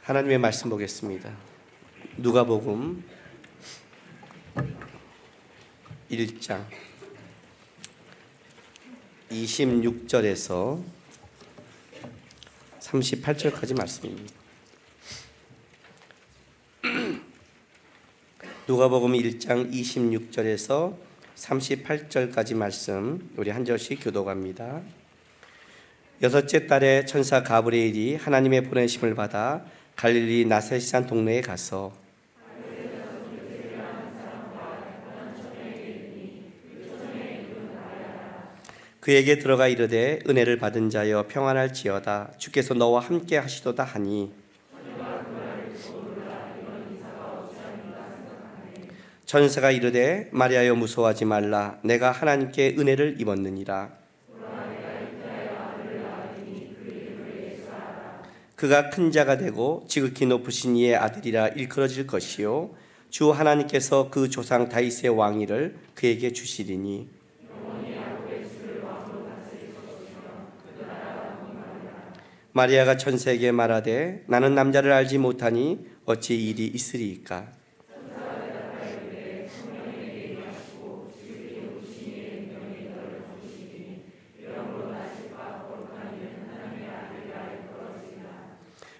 하나님의 말씀 보겠습니다. 누가복음 1장 26절에서 38절까지 말씀입니다. 누가복음 1장 26절에서 38절까지 말씀 우리 한 절씩 교독합니다. 여섯째 달에 천사 가브리엘이 하나님의 보내심을 받아 갈릴리 나사렛산 동네에 가서 그에게 들어가 이르되 은혜를 받은 자여 평안할지어다 주께서 너와 함께 하시도다 하니 천사가 이르되 마리아여 무서워하지 말라 내가 하나님께 은혜를 입었느니라. 그가 큰 자가 되고 지극히 높으신 이의 아들이라 일컬어질 것이요 주 하나님께서 그 조상 다윗의 왕위를 그에게 주시리니 마리아가 천사에게 말하되 나는 남자를 알지 못하니 어찌 일이 있으리이까.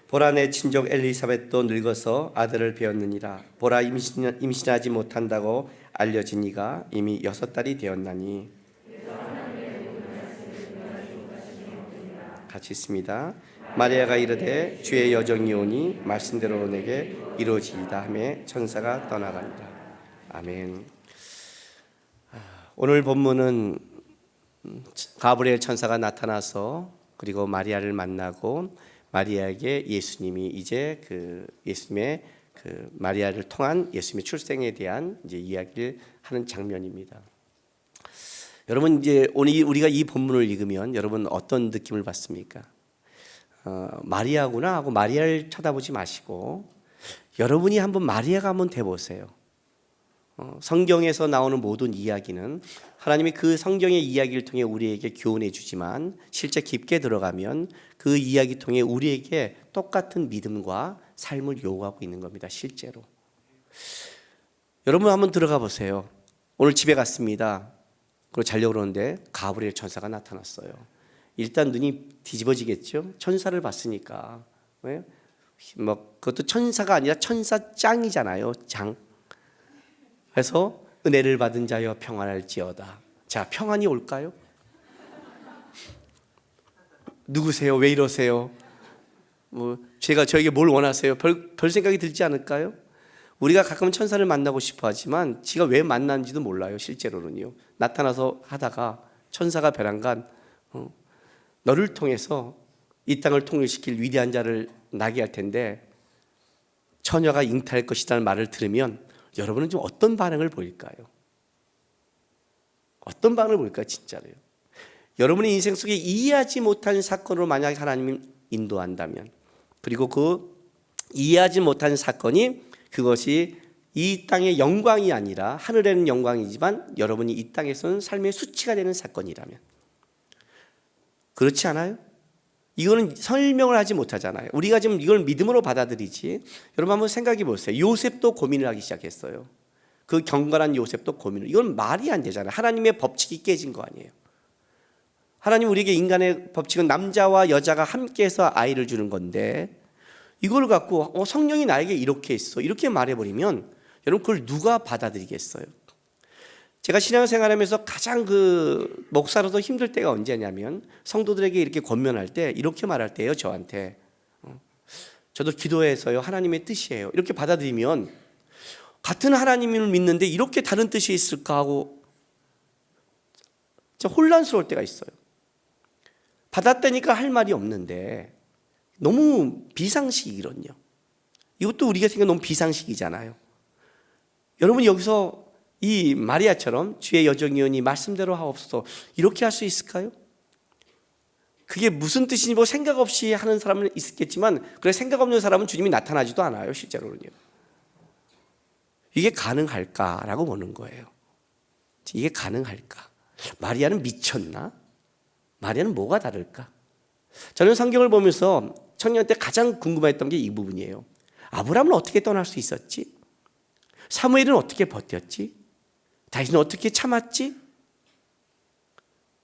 보라 내 친족 엘리사벳도 늙어서 아들을 배었느니라. 보라 임신하지 못한다고 알려진 이가 이미 6달이 되었나니. 같이 있습니다. 마리아가 이르되 주의 여정이 오니 말씀대로 내게 이루어지이다 하며 천사가 떠나가니라. 아멘. 오늘 본문은 가브리엘 천사가 나타나서 그리고 마리아를 만나고 마리아에게 예수님이 이제 예수님의 마리아를 통한 예수님의 출생에 대한 이제 이야기를 하는 장면입니다. 여러분 이제 오늘 우리가 이 본문을 읽으면 여러분 어떤 느낌을 받습니까? 마리아구나 하고 마리아를 쳐다보지 마시고 여러분이 한번 마리아가 한번 돼 보세요. 성경에서 나오는 모든 이야기는 하나님이 그 성경의 이야기를 통해 우리에게 교훈해 주지만 실제 깊게 들어가면 그 이야기 통해 우리에게 똑같은 믿음과 삶을 요구하고 있는 겁니다. 실제로. 여러분 한번 들어가 보세요. 오늘 집에 갔습니다. 그리고 자려고 그러는데 가브리엘 천사가 나타났어요. 일단 눈이 뒤집어지겠죠. 천사를 봤으니까. 왜? 그것도 천사가 아니라 천사짱이잖아요. 장. 그래서 은혜를 받은 자여 평안할지어다. 자, 평안이 올까요? 누구세요? 왜 이러세요? 제가 저에게 뭘 원하세요? 별 생각이 들지 않을까요? 우리가 가끔 천사를 만나고 싶어 하지만 지가 왜 만났는지도 몰라요. 실제로는요. 나타나서 하다가 천사가 벼랑간 너를 통해서 이 땅을 통일시킬 위대한 자를 나게 할 텐데 처녀가 잉태할 것이라는 말을 들으면 여러분은 좀 어떤 반응을 보일까요? 어떤 반응을 보일까요? 진짜로요. 여러분의 인생 속에 이해하지 못한 사건으로 만약에 하나님이 인도한다면 그리고 그 이해하지 못한 사건이 그것이 이 땅의 영광이 아니라 하늘에는 영광이지만 여러분이 이 땅에서는 삶의 수치가 되는 사건이라면 그렇지 않아요? 이거는 설명을 하지 못하잖아요. 우리가 지금 이걸 믿음으로 받아들이지. 여러분 한번 생각해 보세요. 요셉도 고민을 하기 시작했어요. 그 경건한 요셉도 고민을. 이건 말이 안 되잖아요. 하나님의 법칙이 깨진 거 아니에요. 하나님 우리에게 인간의 법칙은 남자와 여자가 함께해서 아이를 주는 건데 이걸 갖고 성령이 나에게 이렇게 했어. 이렇게 말해버리면 여러분 그걸 누가 받아들이겠어요? 제가 신앙생활하면서 가장 목사로서 힘들 때가 언제냐면 성도들에게 이렇게 권면할 때 이렇게 말할 때예요. 저한테 저도 기도해서요 하나님의 뜻이에요 이렇게 받아들이면 같은 하나님을 믿는데 이렇게 다른 뜻이 있을까 하고 진짜 혼란스러울 때가 있어요. 받았다니까 할 말이 없는데 너무 비상식이거든요. 이것도 우리가 생각하면 너무 비상식이잖아요. 여러분 여기서 이 마리아처럼 주의 여정이오니 말씀대로 하옵소서 이렇게 할 수 있을까요? 그게 무슨 뜻인지 생각 없이 하는 사람은 있겠지만 그래 생각 없는 사람은 주님이 나타나지도 않아요. 실제로는요. 이게 가능할까라고 보는 거예요. 이게 가능할까? 마리아는 미쳤나? 마리아는 뭐가 다를까? 저는 성경을 보면서 청년 때 가장 궁금했던 게 이 부분이에요. 아브라함은 어떻게 떠날 수 있었지? 사무엘은 어떻게 버텼지? 다윗은 어떻게 참았지?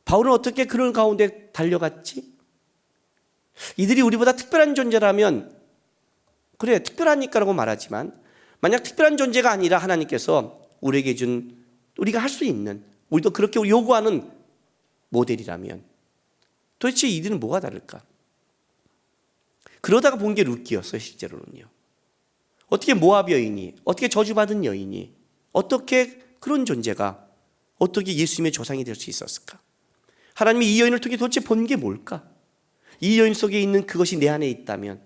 바울은 어떻게 그런 가운데 달려갔지? 이들이 우리보다 특별한 존재라면 그래 특별하니까라고 말하지만 만약 특별한 존재가 아니라 하나님께서 우리에게 준 우리가 할 수 있는 우리도 그렇게 요구하는 모델이라면 도대체 이들은 뭐가 다를까? 그러다가 본 게 룻기였어요. 실제로는요. 어떻게 모압 여인이, 어떻게 저주받은 여인이, 어떻게 그런 존재가 어떻게 예수님의 조상이 될 수 있었을까? 하나님이 이 여인을 통해 도대체 본 게 뭘까? 이 여인 속에 있는 그것이 내 안에 있다면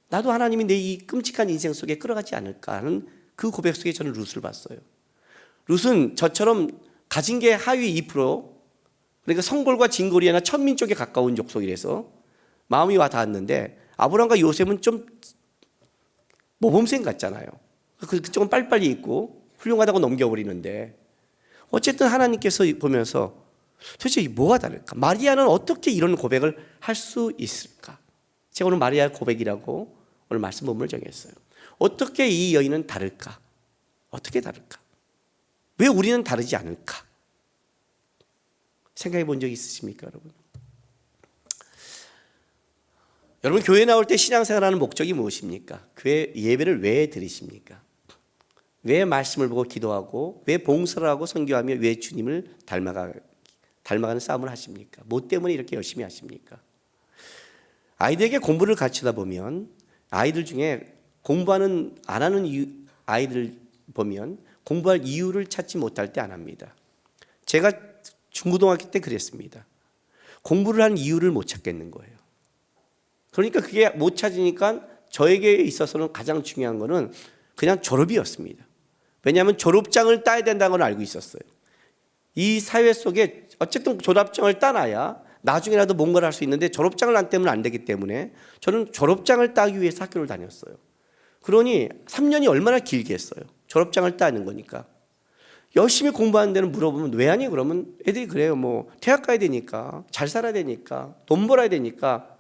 나도 하나님이 내 이 끔찍한 인생 속에 끌어가지 않을까 하는 그 고백 속에 저는 룻을 봤어요. 룻은 저처럼 가진 게 하위 2%, 그러니까 성골과 진골이나 천민 쪽에 가까운 족속이라서 마음이 와 닿았는데 아브라함과 요셉은 좀 모범생 같잖아요. 그쪽은 빨리빨리 있고 훌륭하다고 넘겨버리는데 어쨌든 하나님께서 보면서 도대체 뭐가 다를까? 마리아는 어떻게 이런 고백을 할 수 있을까? 제가 오늘 마리아 고백이라고 오늘 말씀 본문을 정했어요. 어떻게 이 여인은 다를까? 어떻게 다를까? 왜 우리는 다르지 않을까? 생각해 본 적 있으십니까, 여러분? 여러분 교회 나올 때 신앙생활하는 목적이 무엇입니까? 교회 예배를 왜 드리십니까? 왜 말씀을 보고 기도하고 왜 봉사를 하고 선교하며 왜 주님을 닮아가는 싸움을 하십니까? 뭐 때문에 이렇게 열심히 하십니까? 아이들에게 공부를 가르치다 보면 아이들 중에 공부하는 안 하는 아이들 보면 공부할 이유를 찾지 못할 때 안 합니다. 제가 중고등학교 때 그랬습니다. 공부를 한 이유를 못 찾겠는 거예요. 그러니까 그게 못 찾으니까 저에게 있어서는 가장 중요한 거는 그냥 졸업이었습니다. 왜냐하면 졸업장을 따야 된다는 걸 알고 있었어요. 이 사회 속에 어쨌든 졸업장을 따놔야 나중에라도 뭔가를 할 수 있는데 졸업장을 안 따면 안 되기 때문에 저는 졸업장을 따기 위해서 학교를 다녔어요. 그러니 3년이 얼마나 길겠어요. 졸업장을 따는 거니까. 열심히 공부하는 데는 물어보면 왜 하니? 그러면 애들이 그래요. 뭐 대학 가야 되니까, 잘 살아야 되니까, 돈 벌어야 되니까.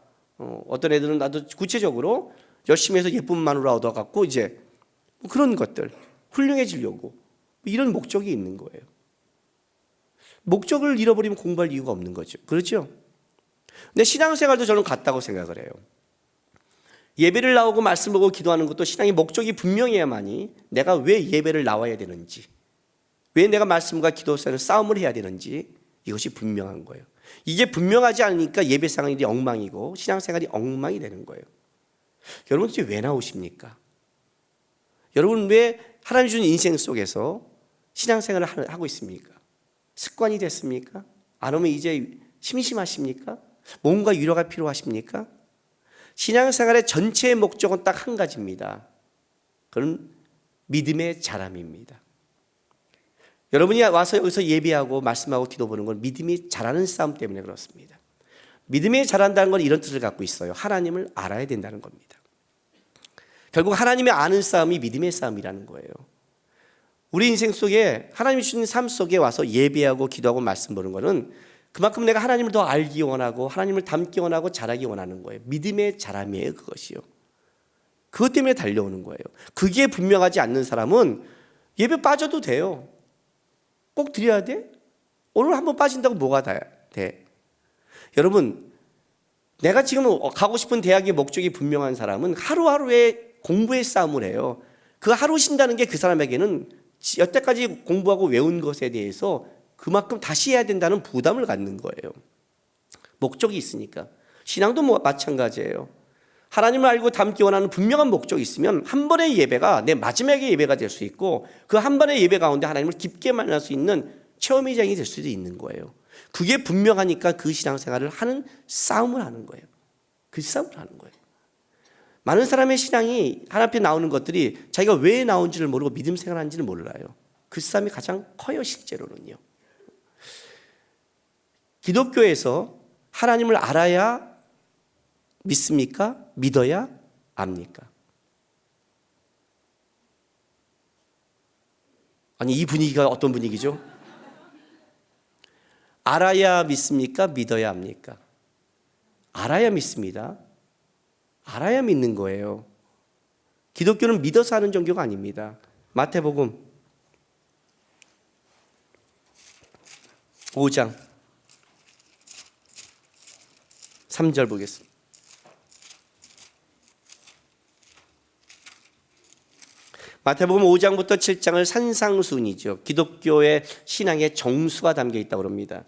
어떤 애들은 나도 구체적으로 열심히 해서 예쁜 마누라 얻어갖고 이제 뭐 그런 것들 훌륭해지려고 이런 목적이 있는 거예요. 목적을 잃어버리면 공부할 이유가 없는 거죠. 그렇죠? 근데 신앙생활도 저는 같다고 생각을 해요. 예배를 나오고 말씀 보고 기도하는 것도 신앙의 목적이 분명해야만이 내가 왜 예배를 나와야 되는지, 왜 내가 말씀과 기도에서 싸움을 해야 되는지 이것이 분명한 거예요. 이게 분명하지 않으니까 예배생활이 엉망이고 신앙생활이 엉망이 되는 거예요. 여러분 도대체 왜 나오십니까? 여러분 왜 하나님 주신 인생 속에서 신앙생활을 하고 있습니까? 습관이 됐습니까? 안 오면 이제 심심하십니까? 뭔가 위로가 필요하십니까? 신앙생활의 전체의 목적은 딱 한 가지입니다. 그건 믿음의 자람입니다. 여러분이 와서 여기서 예배하고 말씀하고 기도 보는 건 믿음이 자라는 싸움 때문에 그렇습니다. 믿음이 자란다는 건 이런 뜻을 갖고 있어요. 하나님을 알아야 된다는 겁니다. 결국 하나님의 아는 싸움이 믿음의 싸움이라는 거예요. 우리 인생 속에 하나님이 주신 삶 속에 와서 예배하고 기도하고 말씀 보는 거는 그만큼 내가 하나님을 더 알기 원하고 하나님을 닮기 원하고 잘하기 원하는 거예요. 믿음의 자람이에요, 그것이요. 그것 때문에 달려오는 거예요. 그게 분명하지 않는 사람은 예배 빠져도 돼요. 꼭 드려야 돼? 오늘 한번 빠진다고 뭐가 돼? 여러분, 내가 지금 가고 싶은 대학의 목적이 분명한 사람은 하루하루의 공부의 싸움을 해요. 그 하루 쉰다는 게 그 사람에게는 여태까지 공부하고 외운 것에 대해서 그만큼 다시 해야 된다는 부담을 갖는 거예요. 목적이 있으니까. 신앙도 마찬가지예요. 하나님을 알고 닮기 원하는 분명한 목적이 있으면 한 번의 예배가 내 마지막의 예배가 될 수 있고 그 한 번의 예배 가운데 하나님을 깊게 만날 수 있는 체험의장이 될 수도 있는 거예요. 그게 분명하니까 그 신앙생활을 하는 싸움을 하는 거예요. 그 싸움을 하는 거예요. 많은 사람의 신앙이 하나님 앞에 나오는 것들이 자기가 왜 나온지를 모르고 믿음 생활하는지를 몰라요. 그 싸움이 가장 커요, 실제로는요. 기독교에서 하나님을 알아야 믿습니까? 믿어야 압니까? 아니, 이 분위기가 어떤 분위기죠? 알아야 믿습니까? 믿어야 압니까? 알아야 믿습니다. 알아야 믿는 거예요. 기독교는 믿어서 하는 종교가 아닙니다. 마태복음 5장 3절 보겠습니다. 마태복음 5장부터 7장을 산상순이죠. 기독교의 신앙의 정수가 담겨 있다고 합니다.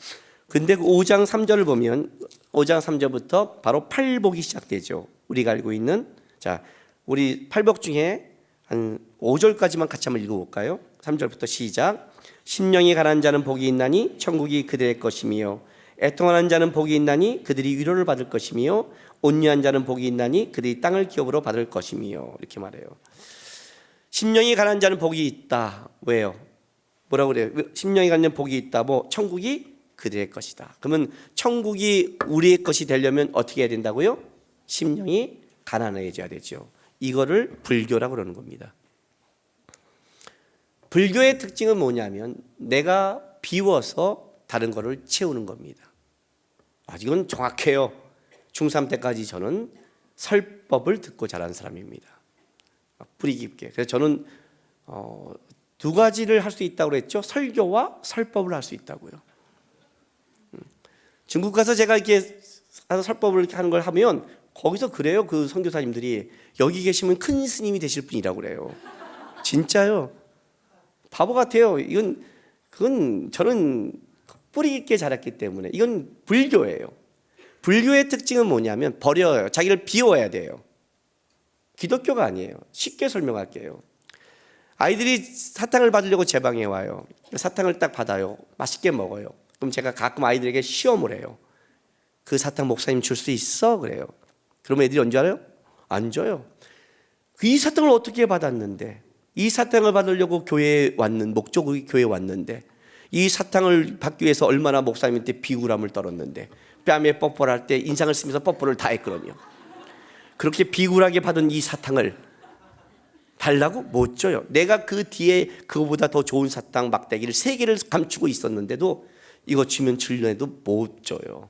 근데 그 5장 3절을 보면 5장 3절부터 바로 팔복이 시작되죠. 우리가 알고 있는, 자, 우리 팔복 중에 한 5절까지만 같이 한번 읽어볼까요? 3절부터 시작. 심령이 가난한 자는 복이 있나니 천국이 그들의 것이며, 애통하는 자는 복이 있나니 그들이 위로를 받을 것이며, 온유한 자는 복이 있나니 그들이 땅을 기업으로 받을 것이며, 이렇게 말해요. 심령이 가난한 자는 복이 있다. 왜요? 뭐라고 그래요? 심령이 가난한 복이 있다. 뭐 천국이 그들의 것이다. 그러면 천국이 우리의 것이 되려면 어떻게 해야 된다고요? 심령이 가난해져야 되죠. 이거를 불교라고 그러는 겁니다. 불교의 특징은 뭐냐면 내가 비워서 다른 거를 채우는 겁니다. 이건 정확해요. 중3 때까지 저는 설법을 듣고 자란 사람입니다. 뿌리 깊게. 그래서 저는 두 가지를 할 수 있다고 그랬죠. 설교와 설법을 할 수 있다고요. 중국 가서 제가 이렇게 설법을 이렇게 하는 걸 하면 거기서 그래요. 그 선교사님들이 여기 계시면 큰 스님이 되실 분이라고 그래요. 진짜요. 바보 같아요. 그건 저는 뿌리 깊게 자랐기 때문에 이건 불교예요. 불교의 특징은 뭐냐면 버려요. 자기를 비워야 돼요. 기독교가 아니에요. 쉽게 설명할게요. 아이들이 사탕을 받으려고 제 방에 와요. 사탕을 딱 받아요. 맛있게 먹어요. 그럼 제가 가끔 아이들에게 시험을 해요. 그 사탕 목사님 줄 수 있어? 그래요. 그러면 애들이 언제 알아요? 안 줘요. 이 사탕을 어떻게 받았는데, 이 사탕을 받으려고 교회에 왔는 목적이 교회에 왔는데, 이 사탕을 받기 위해서 얼마나 목사님한테 비굴함을 떨었는데, 뺨에 뽀뽀를 할 때 인상을 쓰면서 뽀뽀를 다 했거든요. 그렇게 비굴하게 받은 이 사탕을 달라고 못 줘요. 내가 그 뒤에 그거보다 더 좋은 사탕 막대기를 3개를 감추고 있었는데도 이거 주면 줄려도 못 줘요.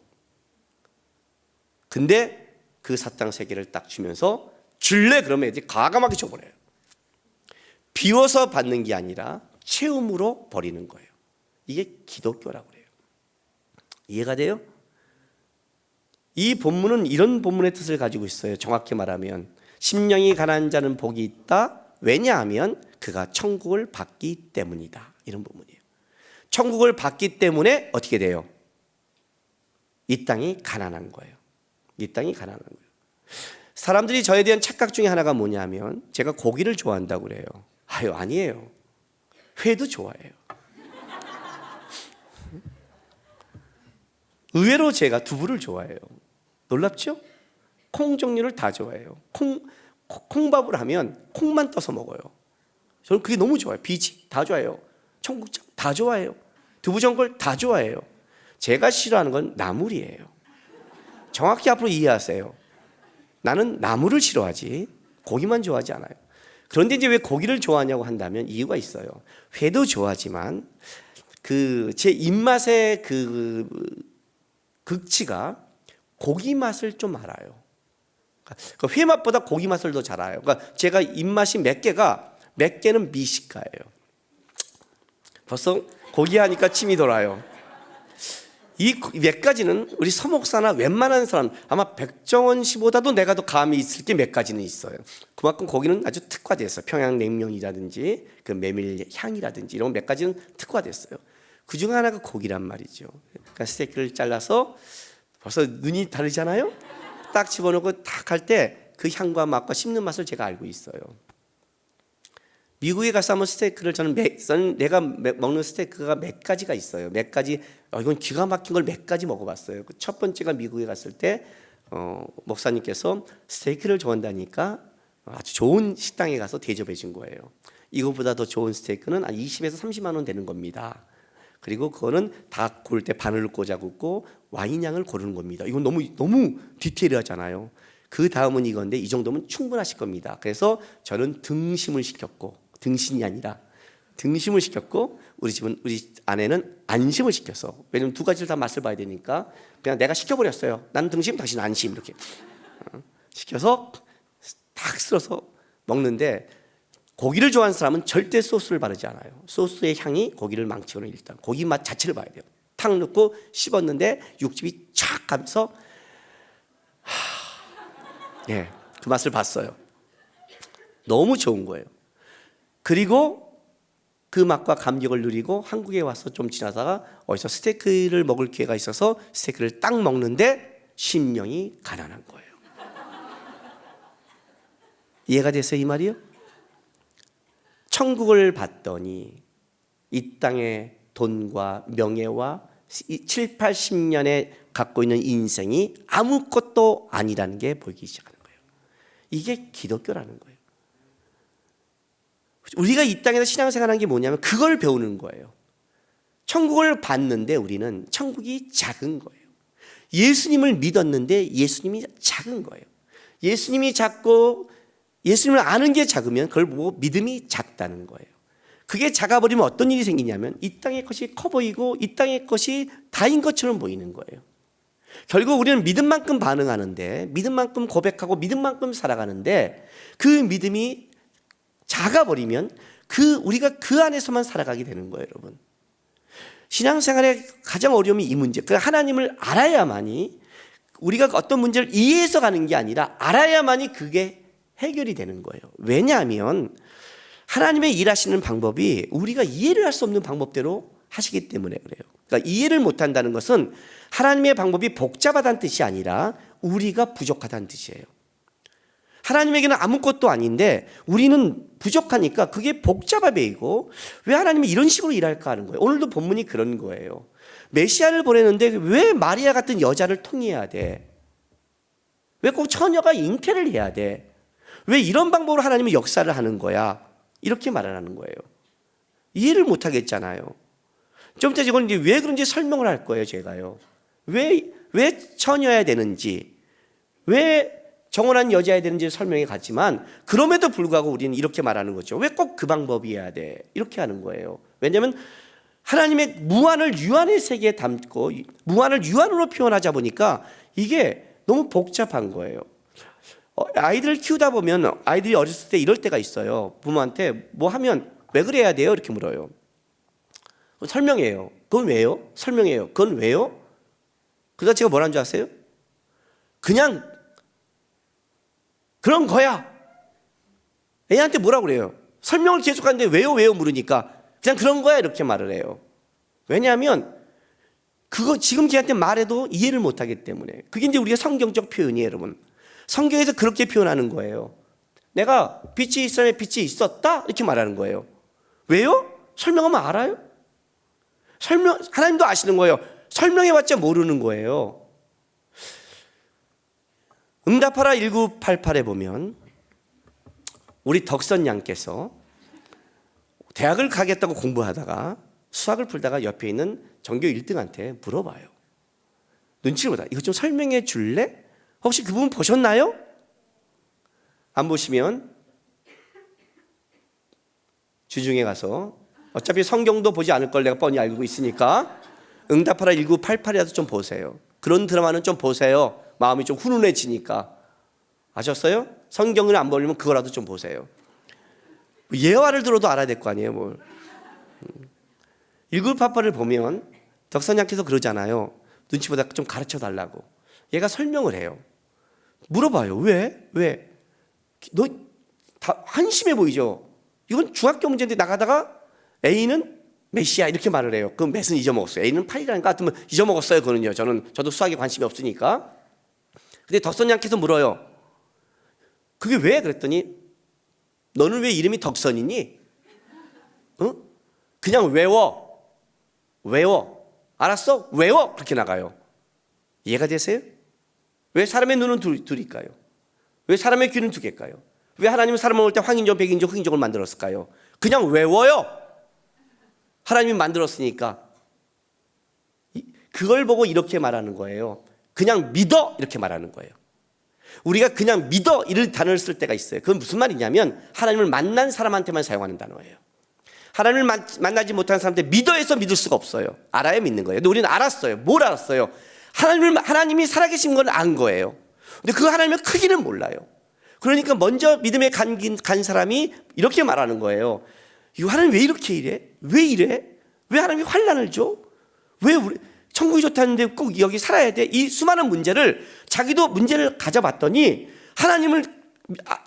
근데 그 사탕 3개를 딱 주면서 줄래? 그러면 애들이 과감하게 줘버려요. 비워서 받는 게 아니라 채움으로 버리는 거예요. 이게 기독교라고 그래요. 이해가 돼요? 이 본문은 이런 본문의 뜻을 가지고 있어요. 정확히 말하면 심령이 가난한 자는 복이 있다. 왜냐하면 그가 천국을 받기 때문이다. 이런 본문이에요. 천국을 받기 때문에 어떻게 돼요? 이 땅이 가난한 거예요. 이 땅이 가난한 거예요. 사람들이 저에 대한 착각 중에 하나가 뭐냐면 제가 고기를 좋아한다고 그래요. 아니에요. 회도 좋아해요. 의외로 제가 두부를 좋아해요. 놀랍죠? 콩 종류를 다 좋아해요. 콩밥을 하면 콩만 떠서 먹어요. 저는 그게 너무 좋아요. 비지 다 좋아해요. 청국장 다 좋아해요. 두부전골 다 좋아해요. 제가 싫어하는 건 나물이에요. 정확히 앞으로 이해하세요. 나는 나물을 싫어하지 고기만 좋아하지 않아요. 그런데 이제 왜 고기를 좋아하냐고 한다면 이유가 있어요. 회도 좋아하지만 제 입맛의 극치가 고기 맛을 좀 알아요. 그러니까 회 맛보다 고기 맛을 더 잘 알아요. 그러니까 제가 입맛이 몇 개는 미식가예요. 벌써 고기 하니까 침이 돌아요. 이 몇 가지는 우리 서목사나 웬만한 사람, 아마 백정원 씨보다도 내가 더 감이 있을 게 몇 가지는 있어요. 그만큼 고기는 아주 특화됐어요. 평양냉면이라든지 그 메밀 향이라든지 이런 몇 가지는 특화됐어요. 그 중 하나가 고기란 말이죠. 그러니까 스테이크를 잘라서 벌써 눈이 다르잖아요. 딱 집어넣고 딱 할 때 그 향과 맛과 씹는 맛을 제가 알고 있어요. 미국에 가서 한번 스테이크를 내가 먹는 스테이크가 몇 가지가 있어요. 몇 가지, 이건 기가 막힌 걸 몇 가지 먹어봤어요. 첫 번째가 미국에 갔을 때 목사님께서 스테이크를 좋아한다니까 아주 좋은 식당에 가서 대접해 준 거예요. 이거보다 더 좋은 스테이크는 한 20에서 30만 원 되는 겁니다. 그리고 그거는 다 구울 때 바늘을 꽂아 굽고 와인향을 고르는 겁니다. 이건 너무 디테일하잖아요. 그 다음은 이건데 이 정도면 충분하실 겁니다. 그래서 저는 등심을 시켰고, 등신이 아니라 등심을 시켰고, 우리 아내는 안심을 시켰어. 왜냐면 두 가지를 다 맛을 봐야 되니까 그냥 내가 시켜버렸어요. 나는 등심, 당신은 안심 이렇게 시켜서 딱 쓸어서 먹는데 고기를 좋아하는 사람은 절대 소스를 바르지 않아요. 소스의 향이 고기를 망치고는 일단 고기 맛 자체를 봐야 돼요. 탁 넣고 씹었는데 육즙이 촥 가면서 예, 그 맛을 봤어요. 너무 좋은 거예요. 그리고 그 맛과 감격을 누리고 한국에 와서 좀 지나다가 어디서 스테이크를 먹을 기회가 있어서 스테이크를 딱 먹는데 심령이 가난한 거예요. 이해가 됐어요, 이 말이요? 천국을 봤더니 이 땅의 돈과 명예와 7, 80년에 갖고 있는 인생이 아무것도 아니라는 게 보이기 시작하는 거예요. 이게 기독교라는 거예요. 우리가 이 땅에서 신앙생활하는 게 뭐냐면 그걸 배우는 거예요. 천국을 봤는데 우리는 천국이 작은 거예요. 예수님을 믿었는데 예수님이 작은 거예요. 예수님이 작고 예수님을 아는 게 작으면 그걸 보고 믿음이 작다는 거예요. 그게 작아버리면 어떤 일이 생기냐면 이 땅의 것이 커 보이고 이 땅의 것이 다인 것처럼 보이는 거예요. 결국 우리는 믿음만큼 반응하는데 믿음만큼 고백하고 믿음만큼 살아가는데 그 믿음이 작아버리면 우리가 그 안에서만 살아가게 되는 거예요, 여러분. 신앙생활의 가장 어려움이 이 문제. 그 하나님을 알아야만이 우리가 어떤 문제를 이해해서 가는 게 아니라 알아야만이 그게 해결이 되는 거예요. 왜냐하면 하나님의 일하시는 방법이 우리가 이해를 할 수 없는 방법대로 하시기 때문에 그래요. 그러니까 이해를 못한다는 것은 하나님의 방법이 복잡하다는 뜻이 아니라 우리가 부족하다는 뜻이에요. 하나님에게는 아무것도 아닌데 우리는 부족하니까 그게 복잡해 보이고 왜 하나님이 이런 식으로 일할까 하는 거예요. 오늘도 본문이 그런 거예요. 메시아를 보내는데 왜 마리아 같은 여자를 통해야 돼? 왜 꼭 처녀가 잉태를 해야 돼? 왜 이런 방법으로 하나님은 역사를 하는 거야? 이렇게 말을 하는 거예요. 이해를 못 하겠잖아요. 좀 이따 이건 이제 왜 그런지 설명을 할 거예요, 제가요. 왜 처녀여야 되는지, 왜 정혼한 여자여야 되는지 설명해 갔지만 그럼에도 불구하고 우리는 이렇게 말하는 거죠. 왜 꼭 그 방법이어야 돼? 이렇게 하는 거예요. 왜냐하면 하나님의 무한을 유한의 세계에 담고 무한을 유한으로 표현하자 보니까 이게 너무 복잡한 거예요. 아이들을 키우다 보면 아이들이 어렸을 때 이럴 때가 있어요. 부모한테 뭐 하면 왜 그래야 돼요? 이렇게 물어요. 설명해요. 그건 왜요? 설명해요. 그건 왜요? 그래서 제가 뭐라는 줄 아세요? 그냥 그런 거야. 애한테 뭐라고 그래요? 설명을 계속하는데 왜요 물으니까 그냥 그런 거야 이렇게 말을 해요. 왜냐하면 그거 지금 걔한테 말해도 이해를 못하기 때문에. 그게 이제 우리가 성경적 표현이에요, 여러분. 성경에서 그렇게 표현하는 거예요. 내가 빛이 있어야 빛이 있었다 이렇게 말하는 거예요. 왜요? 설명하면 알아요? 하나님도 아시는 거예요. 설명해봤자 모르는 거예요. 응답하라 1988에 보면 우리 덕선 양께서 대학을 가겠다고 공부하다가 수학을 풀다가 옆에 있는 전교 1등한테 물어봐요. 눈치를 보다. 이거 좀 설명해 줄래? 혹시 그 부분 보셨나요? 안 보시면 주중에 가서 어차피 성경도 보지 않을 걸 내가 뻔히 알고 있으니까 응답하라 1988이라도 좀 보세요. 그런 드라마는 좀 보세요. 마음이 좀 훈훈해지니까. 아셨어요? 성경을 안 보려면 그거라도 좀 보세요. 예화를 들어도 알아야 될 거 아니에요, 뭘. 1988을 보면 덕선양께서 그러잖아요. 눈치보다 좀 가르쳐 달라고. 얘가 설명을 해요. 물어봐요. 왜? 너 다 한심해 보이죠? 이건 중학교 문제인데 나가다가 A는 몇이야 이렇게 말을 해요. 그럼 몇은 잊어먹었어요. A는 8이라는 것 같으면 잊어먹었어요. 그거는요. 저도 수학에 관심이 없으니까. 근데 덕선양께서 물어요. 그게 왜? 그랬더니 너는 왜 이름이 덕선이니? 그냥 외워. 알았어? 외워. 그렇게 나가요. 이해가 되세요? 왜 사람의 눈은 둘일까요? 왜 사람의 귀는 두 개일까요? 왜 하나님은 사람을 볼 때 황인종, 백인종, 흑인종을 만들었을까요? 그냥 외워요. 하나님이 만들었으니까. 그걸 보고 이렇게 말하는 거예요. 그냥 믿어 이렇게 말하는 거예요. 우리가 그냥 믿어 이런 단어를 쓸 때가 있어요. 그건 무슨 말이냐면 하나님을 만난 사람한테만 사용하는 단어예요. 하나님을 만나지 못한 사람한테 믿어해서 믿을 수가 없어요. 알아야 믿는 거예요. 근데 우리는 알았어요. 뭘 알았어요? 하나님이 살아계신 걸 안 거예요. 근데 그 하나님의 크기는 몰라요. 그러니까 먼저 믿음에 간 사람이 이렇게 말하는 거예요. 이 하나님 왜 이렇게 이래? 왜 이래? 왜 하나님이 환난을 줘? 왜 우리 천국이 좋다는데 꼭 여기 살아야 돼? 이 수많은 문제를 자기도 문제를 가져봤더니 하나님을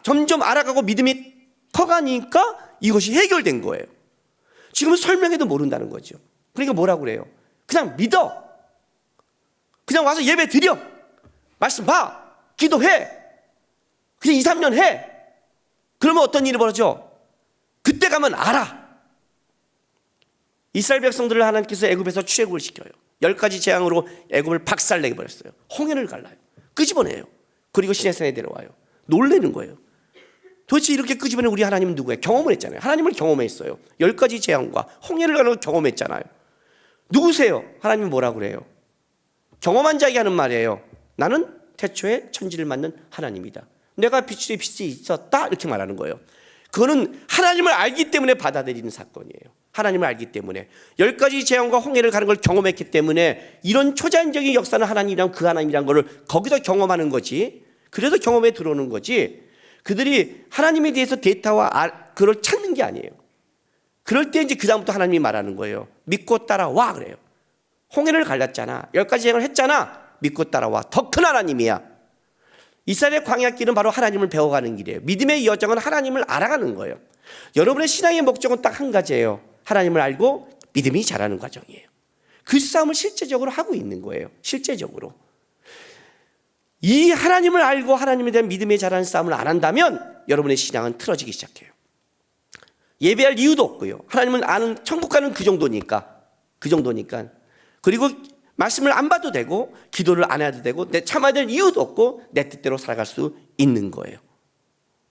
점점 알아가고 믿음이 커가니까 이것이 해결된 거예요. 지금은 설명해도 모른다는 거죠. 그러니까 뭐라고 그래요? 그냥 믿어. 그냥 와서 예배 드려. 말씀 봐. 기도해. 그냥 2, 3년 해. 그러면 어떤 일이 벌어져? 그때 가면 알아. 이스라엘 백성들을 하나님께서 애굽에서 출애굽을 시켜요. 10가지 재앙으로 애굽을 박살내게 버렸어요. 홍해를 갈라요. 끄집어내요. 그리고 시내산에 데려와요. 놀라는 거예요. 도대체 이렇게 끄집어낸 우리 하나님은 누구예요? 경험을 했잖아요. 하나님을 경험했어요. 10가지 재앙과 홍해를 가는 걸 경험했잖아요. 누구세요? 하나님은 뭐라고 그래요? 경험한 자에게 하는 말이에요. 나는 태초에 천지를 만든 하나님이다. 내가 빛이 있었다 이렇게 말하는 거예요. 그거는 하나님을 알기 때문에 받아들이는 사건이에요. 하나님을 알기 때문에 10가지 재앙과 홍해를 가는 걸 경험했기 때문에 이런 초자연적인 역사는 하나님이란 그 하나님이란 거를 거기서 경험하는 거지. 그래서 경험에 들어오는 거지. 그들이 하나님에 대해서 데이터와 그걸 찾는 게 아니에요. 그럴 때 이제 그 다음부터 하나님이 말하는 거예요. 믿고 따라와 그래요. 홍해를 갈랐잖아. 10가지 재앙을 했잖아. 믿고 따라와. 더 큰 하나님이야. 이스라엘의 광야길은 바로 하나님을 배워가는 길이에요. 믿음의 여정은 하나님을 알아가는 거예요. 여러분의 신앙의 목적은 딱 한 가지예요. 하나님을 알고 믿음이 자라는 과정이에요. 그 싸움을 실제적으로 하고 있는 거예요. 실제적으로. 이 하나님을 알고 하나님에 대한 믿음에 자라는 싸움을 안 한다면 여러분의 신앙은 틀어지기 시작해요. 예배할 이유도 없고요. 하나님을 아는, 천국 가는 그 정도니까. 그리고 말씀을 안 봐도 되고 기도를 안 해도 되고 내 참아야 될 이유도 없고 내 뜻대로 살아갈 수 있는 거예요.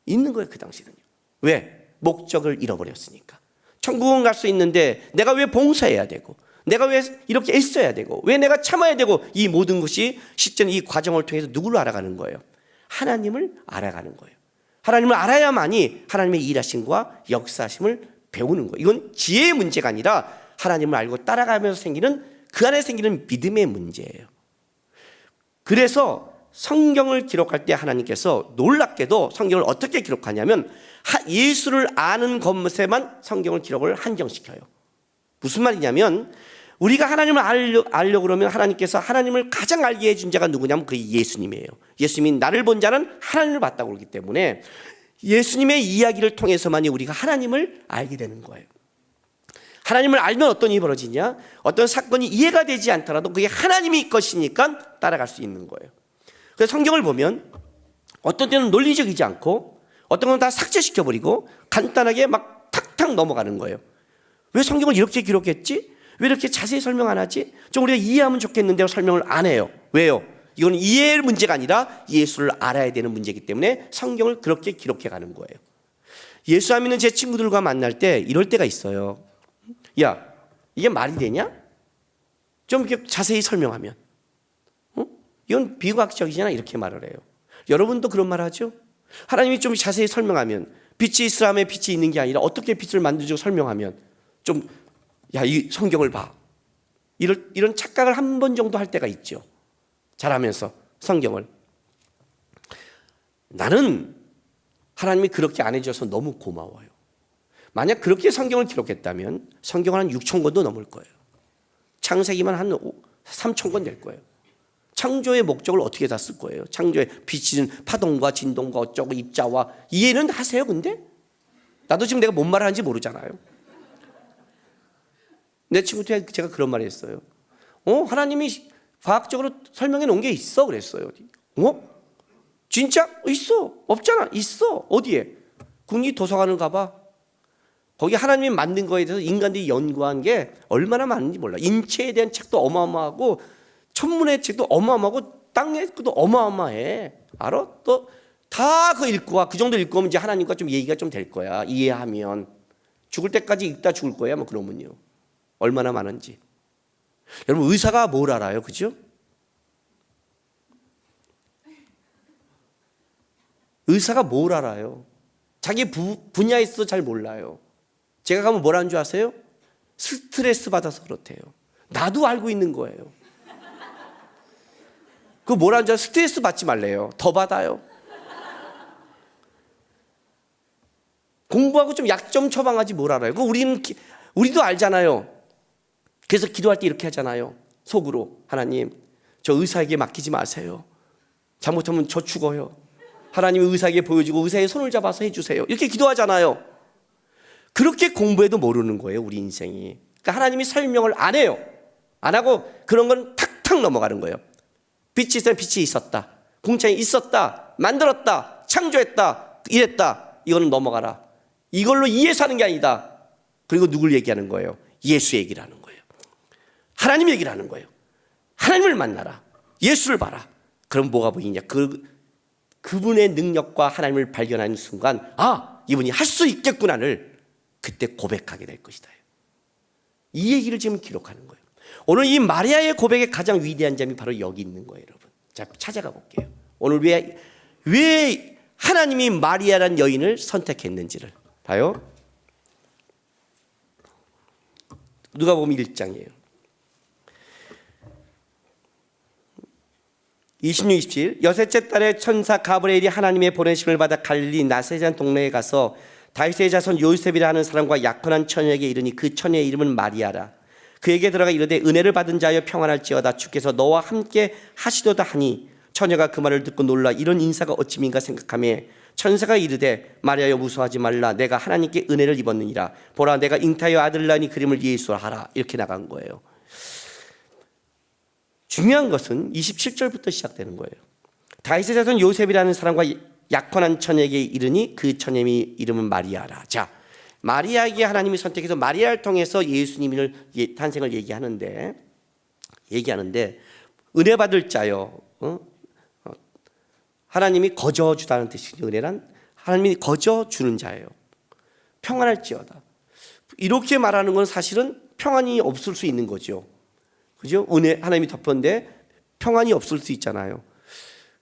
그 당시는요. 왜? 목적을 잃어버렸으니까. 천국은 갈 수 있는데 내가 왜 봉사해야 되고 내가 왜 이렇게 애써야 되고 왜 내가 참아야 되고 이 모든 것이 실제는 이 과정을 통해서 누구를 알아가는 거예요? 하나님을 알아가는 거예요. 하나님을 알아야만이 하나님의 일하심과 역사하심을 배우는 거예요. 이건 지혜의 문제가 아니라 하나님을 알고 따라가면서 생기는 그 안에 생기는 믿음의 문제예요. 그래서 성경을 기록할 때 하나님께서 놀랍게도 성경을 어떻게 기록하냐면 예수를 아는 것에만 성경을 기록을 한정시켜요. 무슨 말이냐면 우리가 하나님을 알려고 그러면 하나님께서 하나님을 가장 알게 해준 자가 누구냐면 그게 예수님이에요. 예수님이 나를 본 자는 하나님을 봤다고 그러기 때문에 예수님의 이야기를 통해서만이 우리가 하나님을 알게 되는 거예요. 하나님을 알면 어떤 일이 벌어지냐? 어떤 사건이 이해가 되지 않더라도 그게 하나님이 것이니까 따라갈 수 있는 거예요. 그래서 성경을 보면 어떤 때는 논리적이지 않고 어떤 건 다 삭제시켜버리고 간단하게 막 탁탁 넘어가는 거예요. 왜 성경을 이렇게 기록했지? 왜 이렇게 자세히 설명 안 하지? 좀 우리가 이해하면 좋겠는데 설명을 안 해요. 왜요? 이건 이해의 문제가 아니라 예수를 알아야 되는 문제이기 때문에 성경을 그렇게 기록해 가는 거예요. 예수 안 믿는 제 친구들과 만날 때 이럴 때가 있어요. 야, 이게 말이 되냐? 좀 이렇게 자세히 설명하면. 이건 비과학적이잖아 이렇게 말을 해요. 여러분도 그런 말 하죠? 하나님이 좀 자세히 설명하면 빛이 있으라면 빛이 있는 게 아니라 어떻게 빛을 만들죠 설명하면 좀 야, 이 성경을 봐. 이런 착각을 한 번 정도 할 때가 있죠. 잘하면서 성경을. 나는 하나님이 그렇게 안 해줘서 너무 고마워요. 만약 그렇게 성경을 기록했다면 성경은 한 6,000권도 넘을 거예요. 창세기만 한 3,000권 될 거예요. 창조의 목적을 어떻게 다 쓸 거예요? 창조의 비치는 파동과 진동과 어쩌고 입자와 이해는 하세요 근데? 나도 지금 내가 뭔 말을 하는지 모르잖아요. 내 친구한테 제가 그런 말을 했어요. 하나님이 과학적으로 설명해 놓은 게 있어 그랬어요. 진짜? 있어. 없잖아. 있어. 어디에? 국립도서관을 가봐. 거기 하나님이 만든 거에 대해서 인간들이 연구한 게 얼마나 많은지 몰라. 인체에 대한 책도 어마어마하고 천문의 책도 어마어마하고 땅의 책도 어마어마해. 알아? 또 다 그거 읽고 와. 그 정도 읽고 오면 이제 하나님과 좀 얘기가 좀 될 거야. 이해하면. 죽을 때까지 읽다 죽을 거야. 뭐 그러면요. 얼마나 많은지. 여러분 의사가 뭘 알아요? 그죠? 의사가 뭘 알아요? 자기 분야에서 잘 몰라요. 제가 가면 뭐라는 줄 아세요? 스트레스 받아서 그렇대요. 나도 알고 있는 거예요. 그 뭐라는 줄 스트레스 받지 말래요. 더 받아요. 공부하고 좀 약 좀 처방하지 뭘 알아요. 그 우리도 알잖아요. 그래서 기도할 때 이렇게 하잖아요. 속으로 하나님 저 의사에게 맡기지 마세요. 잘못하면 저 죽어요. 하나님이 의사에게 보여주고 의사의 손을 잡아서 해주세요. 이렇게 기도하잖아요. 그렇게 공부해도 모르는 거예요, 우리 인생이. 그러니까 하나님이 설명을 안 해요. 안 하고 그런 건 탁탁 넘어가는 거예요. 빛이 있으면 빛이 있었다. 궁창이 있었다. 만들었다. 창조했다. 이랬다. 이거는 넘어가라. 이걸로 이해해서 하는 게 아니다. 그리고 누굴 얘기하는 거예요? 예수 얘기를 하는 거예요. 하나님 얘기를 하는 거예요. 하나님을 만나라. 예수를 봐라. 그럼 뭐가 보이냐? 그분의 능력과 하나님을 발견하는 순간 이분이 할 수 있겠구나를 그때 고백하게 될 것이다. 이 얘기를 지금 기록하는 거예요. 오늘 이 마리아의 고백의 가장 위대한 점이 바로 여기 있는 거예요, 여러분. 자, 찾아가 볼게요. 오늘 왜 하나님이 마리아란 여인을 선택했는지를 봐요. 누가복음 1장이에요. 26, 27 여섯째 달에 천사 가브리엘이 하나님의 보내심을 받아 갈릴리 나사렛이라는 동네에 가서 다윗의 자손 요셉이라 하는 사람과 약혼한 처녀에게 이르니 그 처녀의 이름은 마리아라. 그에게 들어가 이르되 은혜를 받은 자여 평안할지어다 주께서 너와 함께 하시도다 하니 처녀가 그 말을 듣고 놀라 이런 인사가 어찌민가 생각하며 천사가 이르되 마리아여 무서워하지 말라 내가 하나님께 은혜를 입었느니라 보라 내가 잉타하여 아들을 낳으니 그림을 예수라 하라. 이렇게 나간 거예요. 중요한 것은 27절부터 시작되는 거예요. 다윗의 자손 요셉이라는 사람과 약혼한 처녀에게 이르니 그 처녀의 이름은 마리아라. 자, 마리아에게 하나님이 선택해서 마리아를 통해서 예수님을 탄생을 얘기하는데 은혜 받을 자요. 하나님이 거저 주다는 뜻이죠. 은혜란 하나님이 거저 주는 자예요. 평안할지어다. 이렇게 말하는 건 사실은 평안이 없을 수 있는 거죠. 그죠? 은혜 하나님이 덮었는데 평안이 없을 수 있잖아요.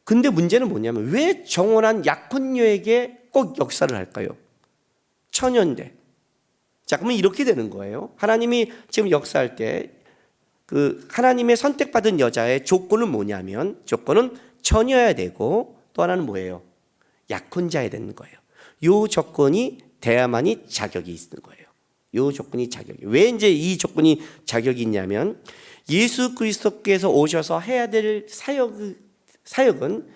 근데 문제는 뭐냐면 왜 정혼한 약혼녀에게 꼭 역사를 할까요? 처녀인데. 자, 그러면 이렇게 되는 거예요. 하나님이 지금 역사할 때 그 하나님의 선택받은 여자의 조건은 뭐냐면 조건은 처녀여야 되고 또 하나는 뭐예요? 약혼자여야 되는 거예요. 이 조건이 돼야만이 자격이 있는 거예요. 이 조건이 자격이. 왜 이제 이 조건이 자격이 있냐면 예수 그리스도께서 오셔서 해야 될 사역은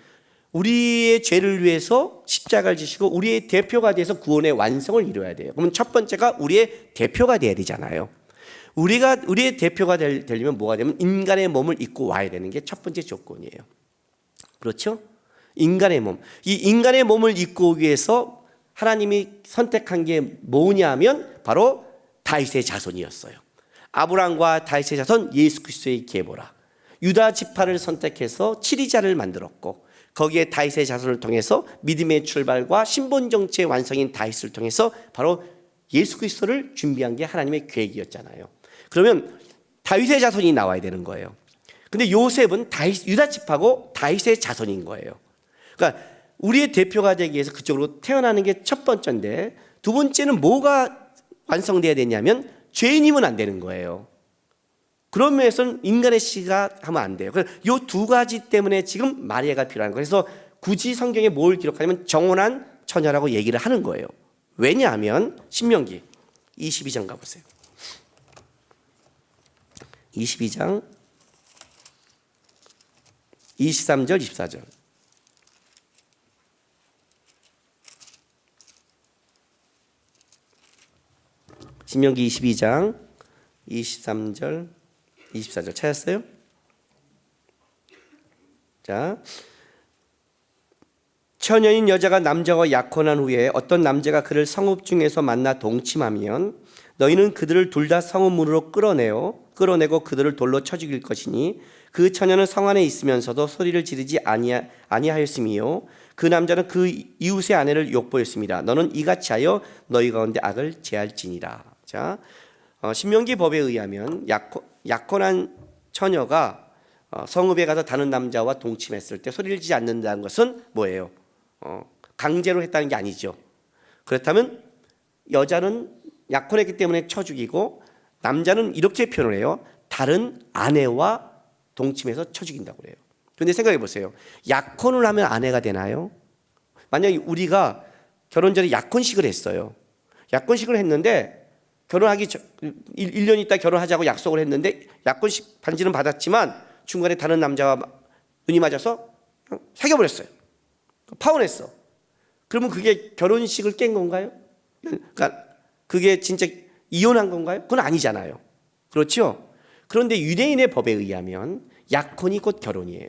우리의 죄를 위해서 십자가를 지시고 우리의 대표가 돼서 구원의 완성을 이루어야 돼요. 그러면 첫 번째가 우리의 대표가 돼야 되잖아요. 우리의 대표가 되려면 뭐가 되면 인간의 몸을 입고 와야 되는 게 첫 번째 조건이에요. 그렇죠? 인간의 몸. 이 인간의 몸을 입고 오기 위해서 하나님이 선택한 게 뭐냐면 바로 다윗의 자손이었어요. 아브라함과 다윗의 자손 예수 그리스도의 계보라. 유다 지파를 선택해서 치리자를 만들었고 거기에 다윗의 자손을 통해서 믿음의 출발과 신분 정체의 완성인 다윗을 통해서 바로 예수 그리스도를 준비한 게 하나님의 계획이었잖아요. 그러면 다윗의 자손이 나와야 되는 거예요. 근데 요셉은 유다 지파고 다윗의 자손인 거예요. 그러니까 우리의 대표가 되기 위해서 그쪽으로 태어나는 게 첫 번째인데 두 번째는 뭐가 완성돼야 되냐면 죄인이면 안 되는 거예요. 그런 면에서는 인간의 씨가 하면 안 돼요. 이 두 가지 때문에 지금 마리아가 필요한 거예요. 그래서 굳이 성경에 뭘 기록하냐면 정혼한 처녀라고 얘기를 하는 거예요. 왜냐하면 신명기 22장 가보세요. 22장 23절 24절 신명기 22장 23절 24절 찾았어요? 자, 처녀인 여자가 남자와 약혼한 후에 어떤 남자가 그를 성읍 중에서 만나 동침하면 너희는 그들을 둘 다 성읍문으로 끌어내고 그들을 돌로 쳐 죽일 것이니 그 처녀는 성 안에 있으면서도 소리를 지르지 아니하였으며 그 남자는 그 이웃의 아내를 욕보였습니다. 너는 이같이 하여 너희 가운데 악을 제할지니라. 자, 신명기 법에 의하면 약혼한 처녀가 성읍에 가서 다른 남자와 동침했을 때 소리를 지지 않는다는 것은 뭐예요? 강제로 했다는 게 아니죠. 그렇다면 여자는 약혼했기 때문에 쳐 죽이고 남자는 이렇게 표현을 해요. 다른 아내와 동침해서 쳐 죽인다고 그래요. 그런데 생각해 보세요. 약혼을 하면 아내가 되나요? 만약에 우리가 결혼 전에 약혼식을 했어요. 약혼식을 했는데 결혼하기 1년 있다 결혼하자고 약속을 했는데 약혼식 반지는 받았지만 중간에 다른 남자와 눈이 맞아서 사귀어버렸어요. 파혼했어. 그러면 그게 결혼식을 깬 건가요? 그러니까 그게 진짜 이혼한 건가요? 그건 아니잖아요. 그렇죠? 그런데 유대인의 법에 의하면 약혼이 곧 결혼이에요.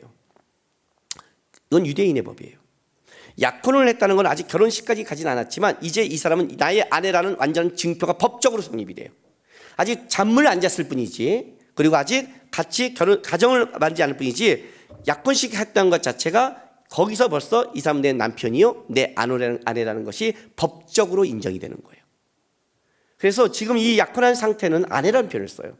이건 유대인의 법이에요. 약혼을 했다는 건 아직 결혼식까지 가진 않았지만 이제 이 사람은 나의 아내라는 완전 증표가 법적으로 성립이 돼요. 아직 잠을 안 잤을 뿐이지, 그리고 아직 같이 가정을 만지 않을 뿐이지, 약혼식 했다는 것 자체가 거기서 벌써 이 사람 내 남편이요, 내 아내라는 것이 법적으로 인정이 되는 거예요. 그래서 지금 이 약혼한 상태는 아내라는 표현을 써요.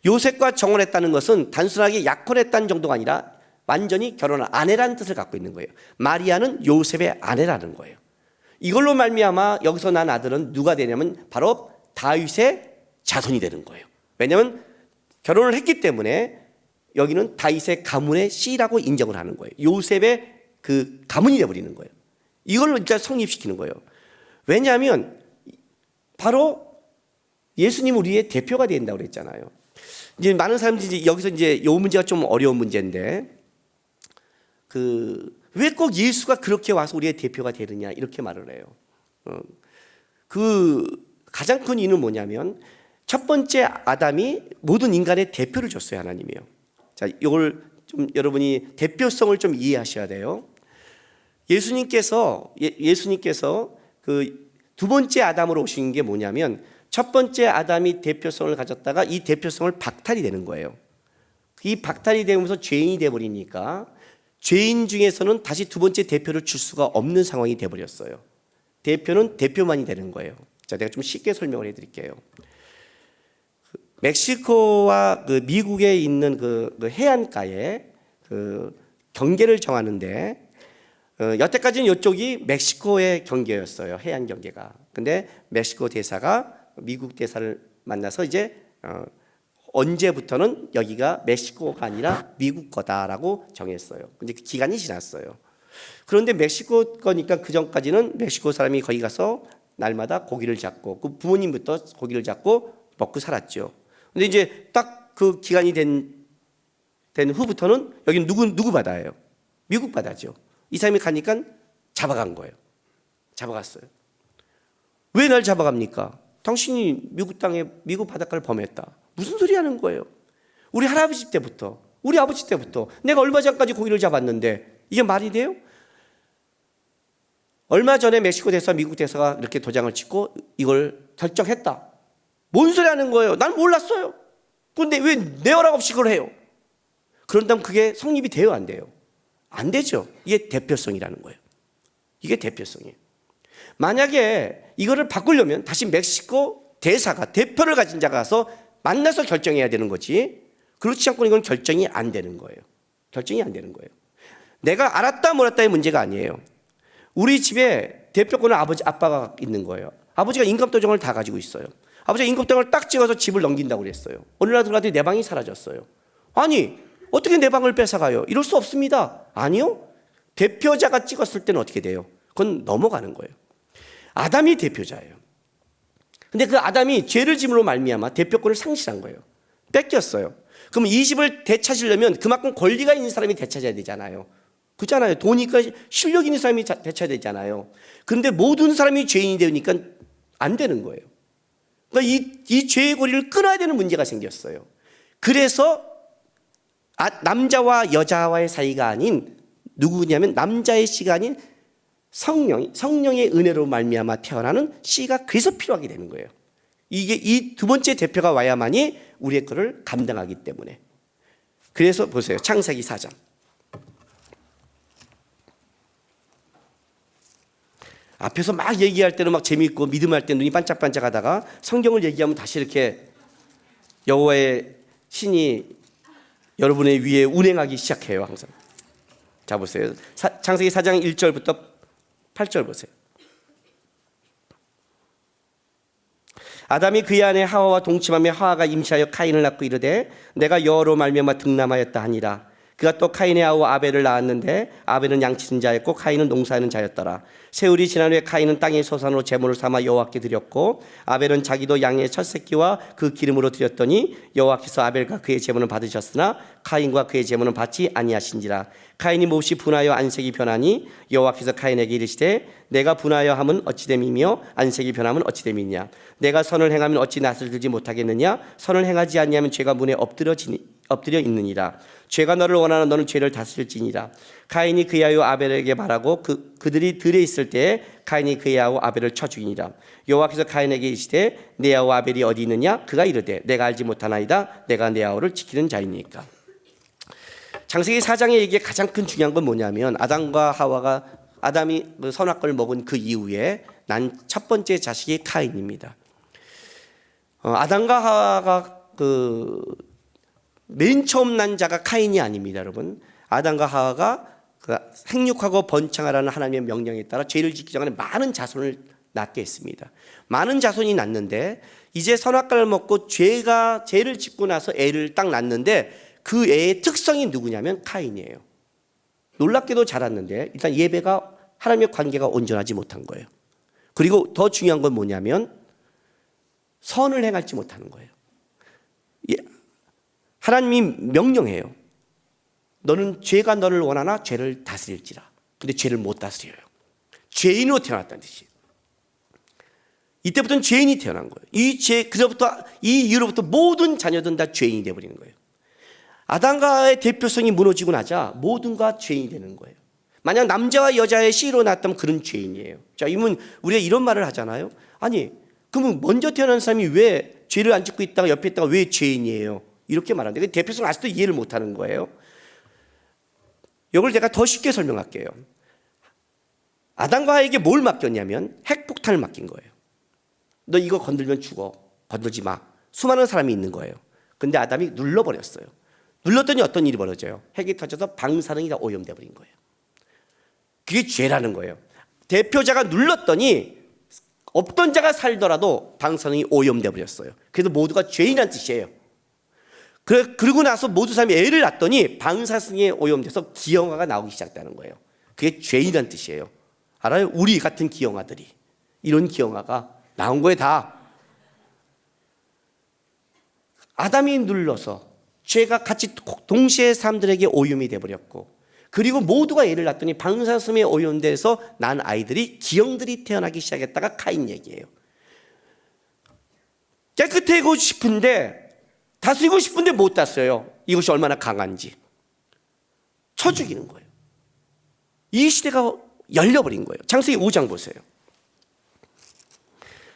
요셉과 정혼했다는 것은 단순하게 약혼했다는 정도가 아니라 완전히 결혼한 아내라는 뜻을 갖고 있는 거예요. 마리아는 요셉의 아내라는 거예요. 이걸로 말미암아 여기서 난 아들은 누가 되냐면 바로 다윗의 자손이 되는 거예요. 왜냐하면 결혼을 했기 때문에 여기는 다윗의 가문의 씨라고 인정을 하는 거예요. 요셉의 그 가문이 되어버리는 거예요. 이걸로 일단 성립시키는 거예요. 왜냐하면 바로 예수님 우리의 대표가 된다고 그랬잖아요. 이제 많은 사람들이 여기서 이제 이 문제가 좀 어려운 문제인데, 왜 꼭 예수가 그렇게 와서 우리의 대표가 되느냐 이렇게 말을 해요. 그 가장 큰 이유는 뭐냐면 첫 번째 아담이 모든 인간의 대표를 줬어요, 하나님이요. 자, 이걸 좀 여러분이 대표성을 좀 이해하셔야 돼요. 예수님께서 그 두 번째 아담으로 오신 게 뭐냐면 첫 번째 아담이 대표성을 가졌다가 이 대표성을 박탈이 되는 거예요. 이 박탈이 되면서 죄인이 되어버리니까 죄인 중에서는 다시 두 번째 대표를 줄 수가 없는 상황이 되어버렸어요. 대표는 대표만이 되는 거예요. 자, 내가 좀 쉽게 설명을 해드릴게요. 멕시코와 그 미국에 있는 그 해안가에 그 경계를 정하는데, 여태까지는 이쪽이 멕시코의 경계였어요. 해안 경계가. 근데 멕시코 대사가 미국 대사를 만나서 이제 언제부터는 여기가 멕시코가 아니라 미국 거다라고 정했어요. 근데 그 기간이 지났어요. 그런데 멕시코 거니까 그 전까지는 멕시코 사람이 거기 가서 날마다 고기를 잡고 그 부모님부터 고기를 잡고 먹고 살았죠. 근데 이제 딱 그 기간이 된 후부터는 여기는 누구 바다예요? 미국 바다죠. 이 사람이 가니까 잡아간 거예요. 잡아갔어요. 왜 날 잡아갑니까? 당신이 미국 땅에 미국 바닷가를 범했다. 무슨 소리 하는 거예요? 우리 할아버지 때부터, 우리 아버지 때부터 내가 얼마 전까지 고기를 잡았는데 이게 말이 돼요? 얼마 전에 멕시코 대사, 미국 대사가 이렇게 도장을 찍고 이걸 결정했다. 뭔 소리 하는 거예요? 난 몰랐어요. 그런데 왜 내 허락 없이 그걸 해요? 그런다면 그게 성립이 돼요, 안 돼요? 안 되죠. 이게 대표성이라는 거예요. 이게 대표성이에요. 만약에 이거를 바꾸려면 다시 멕시코 대사가, 대표를 가진 자가 가서 만나서 결정해야 되는 거지, 그렇지 않고는 이건 결정이 안 되는 거예요. 결정이 안 되는 거예요. 내가 알았다 몰랐다의 문제가 아니에요. 우리 집에 대표권은 아빠가 있는 거예요. 아버지가 인감도장을 다 가지고 있어요. 아버지가 인감도장을 딱 찍어서 집을 넘긴다고 그랬어요. 어느 날 들어갔더니 내 방이 사라졌어요. 아니, 어떻게 내 방을 뺏어가요? 이럴 수 없습니다. 아니요. 대표자가 찍었을 때는 어떻게 돼요? 그건 넘어가는 거예요. 아담이 대표자예요. 근데 그 아담이 죄를 지음으로 말미암아 대표권을 상실한 거예요. 뺏겼어요. 그럼 이 집을 되찾으려면 그만큼 권리가 있는 사람이 되찾아야 되잖아요. 그렇잖아요. 돈이니까 실력 있는 사람이 되찾아야 되잖아요. 그런데 모든 사람이 죄인이 되니까 안 되는 거예요. 그러니까 이 죄의 고리를 끊어야 되는 문제가 생겼어요. 그래서 남자와 여자와의 사이가 아닌 누구냐면 남자의 씨가 아닌 성령의 은혜로 말미암아 태어나는 씨가 그래서 필요하게 되는 거예요. 이게 이 두 번째 대표가 와야만이 우리의 것을 감당하기 때문에. 그래서 보세요. 창세기 4장. 앞에서 막 얘기할 때는 막 재미있고 믿음할 때 눈이 반짝반짝하다가 성경을 얘기하면 다시 이렇게 여호와의 신이 여러분의 위에 운행하기 시작해요, 항상. 자, 보세요. 창세기 4장 1절부터 8절 보세요. 아담이 그의 아내 하와와 동침하며 하와가 임시하여 카인을 낳고 이르되 내가 여호와로 말미암아 등남하였다 하니라. 그가 또 카인의 아우 아벨을 낳았는데 아벨은 양치는 자였고 카인은 농사하는 자였더라. 세월이 지난 후에 카인은 땅의 소산으로 제물을 삼아 여호와께 드렸고 아벨은 자기도 양의 첫 새끼와 그 기름으로 드렸더니 여호와께서 아벨과 그의 제물을 받으셨으나 카인과 그의 제물은 받지 아니하신지라. 카인이 몹시 분하여 안색이 변하니 여호와께서 카인에게 이르시되 내가 분하여 함은 어찌됨이며 안색이 변함은 어찌됨이냐. 내가 선을 행하면 어찌 낯을 들지 못하겠느냐. 선을 행하지 아니하면 죄가 문에 엎드려 있느니라. 죄가 너를 원하는 너는 죄를 다스릴지니라. 카인이 그의 아우 아벨에게 말하고 그들이 들에 있을 때에 카인이 그의 아우 아벨을 쳐 죽이니라. 여호와께서 카인에게 이르시되 내 아우 아벨이 어디 있느냐. 그가 이르되 내가 알지 못하나이다. 내가 내 아우를 지키는 자이니까. 창세기 4장의 얘기의 가장 큰 중요한 건 뭐냐면 아담과 하와가 아담이 선악과를 먹은 그 이후에 난 첫 번째 자식이 카인입니다. 아담과 하와가 맨 처음 난 자가 카인이 아닙니다, 여러분. 아담과 하와가 생육하고 번창하라는 하나님의 명령에 따라 죄를 짓기 전에 많은 자손을 낳게 했습니다. 많은 자손이 낳는데 이제 선악과를 먹고 죄를 짓고 나서 애를 딱 낳는데 그 애의 특성이 누구냐면 카인이에요. 놀랍게도 자랐는데 일단 예배가 하나님의 관계가 온전하지 못한 거예요. 그리고 더 중요한 건 뭐냐면 선을 행하지 못하는 거예요. 하나님이 명령해요. 너는 죄가 너를 원하나 죄를 다스릴지라. 근데 죄를 못 다스려요. 죄인으로 태어났다는 뜻이에요. 이때부터는 죄인이 태어난 거예요. 이 이후로부터 모든 자녀들은 다 죄인이 되어버리는 거예요. 아담과의 대표성이 무너지고 나자 모든가 죄인이 되는 거예요. 만약 남자와 여자의 씨로 낳았다면 그런 죄인이에요. 자, 우리가 이런 말을 하잖아요. 아니, 그러면 먼저 태어난 사람이 왜 죄를 안 짓고 있다가 옆에 있다가 왜 죄인이에요? 이렇게 말하는데 대표성 아직도 이해를 못하는 거예요. 이걸 제가 더 쉽게 설명할게요. 아담과 하와에게 뭘 맡겼냐면 핵폭탄을 맡긴 거예요. 너 이거 건들면 죽어. 건들지 마. 수많은 사람이 있는 거예요. 근데 아담이 눌러버렸어요. 눌렀더니 어떤 일이 벌어져요? 핵이 터져서 방사능이 다 오염돼 버린 거예요. 그게 죄라는 거예요. 대표자가 눌렀더니 없던 자가 살더라도 방사능이 오염돼 버렸어요. 그래서 모두가 죄인이란 뜻이에요. 그러고 나서 모두 사람이 애를 낳았더니 방사능에 오염돼서 기형아가 나오기 시작했다는 거예요. 그게 죄인이란 뜻이에요. 알아요? 우리 같은 기형아들이 이런 기형아가 나온 거예요. 다 아담이 눌러서 죄가 같이 동시에 사람들에게 오염이 돼버렸고, 그리고 모두가 애를 낳았더니 방사능에 오염돼서 난 아이들이 기형들이 태어나기 시작했다가 카인 얘기예요. 깨끗하고 싶은데 다스리고 싶은데 못 다스려요. 이것이 얼마나 강한지 쳐 죽이는 거예요. 이 시대가 열려버린 거예요. 창세기 5장 보세요.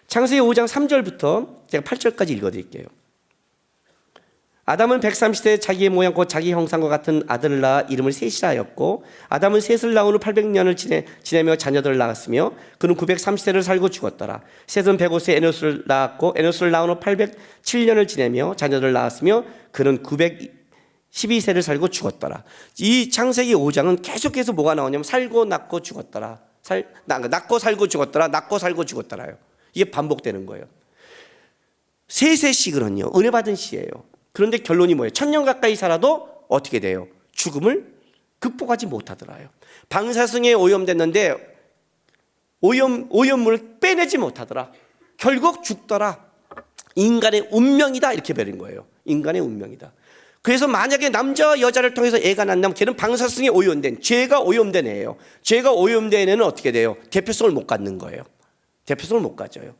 창세기 5장 3절부터 제가 8절까지 읽어드릴게요. 아담은 130세에 자기의 모양 곧 자기 형상과 같은 아들을 낳아 이름을 셋이라 하였고, 아담은 셋을 낳은 후 800년을 지내며 자녀들을 낳았으며 그는 930세를 살고 죽었더라. 셋은 105세에 에노스를 낳았고 에노스를 낳은 후 807년을 지내며 자녀들을 낳았으며 그는 912세를 살고 죽었더라. 이 창세기 5장은 계속해서 뭐가 나오냐면 살고 낳고 죽었더라. 낳고 살고 죽었더라. 낳고 살고 죽었더라요. 이게 반복되는 거예요. 세세씩은요 은혜 받은 시예요. 그런데 결론이 뭐예요? 1000년 가까이 살아도 어떻게 돼요? 죽음을 극복하지 못하더라요. 방사능에 오염됐는데 오염물을 빼내지 못하더라. 결국 죽더라. 인간의 운명이다 이렇게 버린 거예요. 인간의 운명이다. 그래서 만약에 남자와 여자를 통해서 애가 난다면 걔는 방사능에 오염된, 죄가 오염된 애예요. 죄가 오염된 애는 어떻게 돼요? 대표성을 못 갖는 거예요. 대표성을 못 가져요.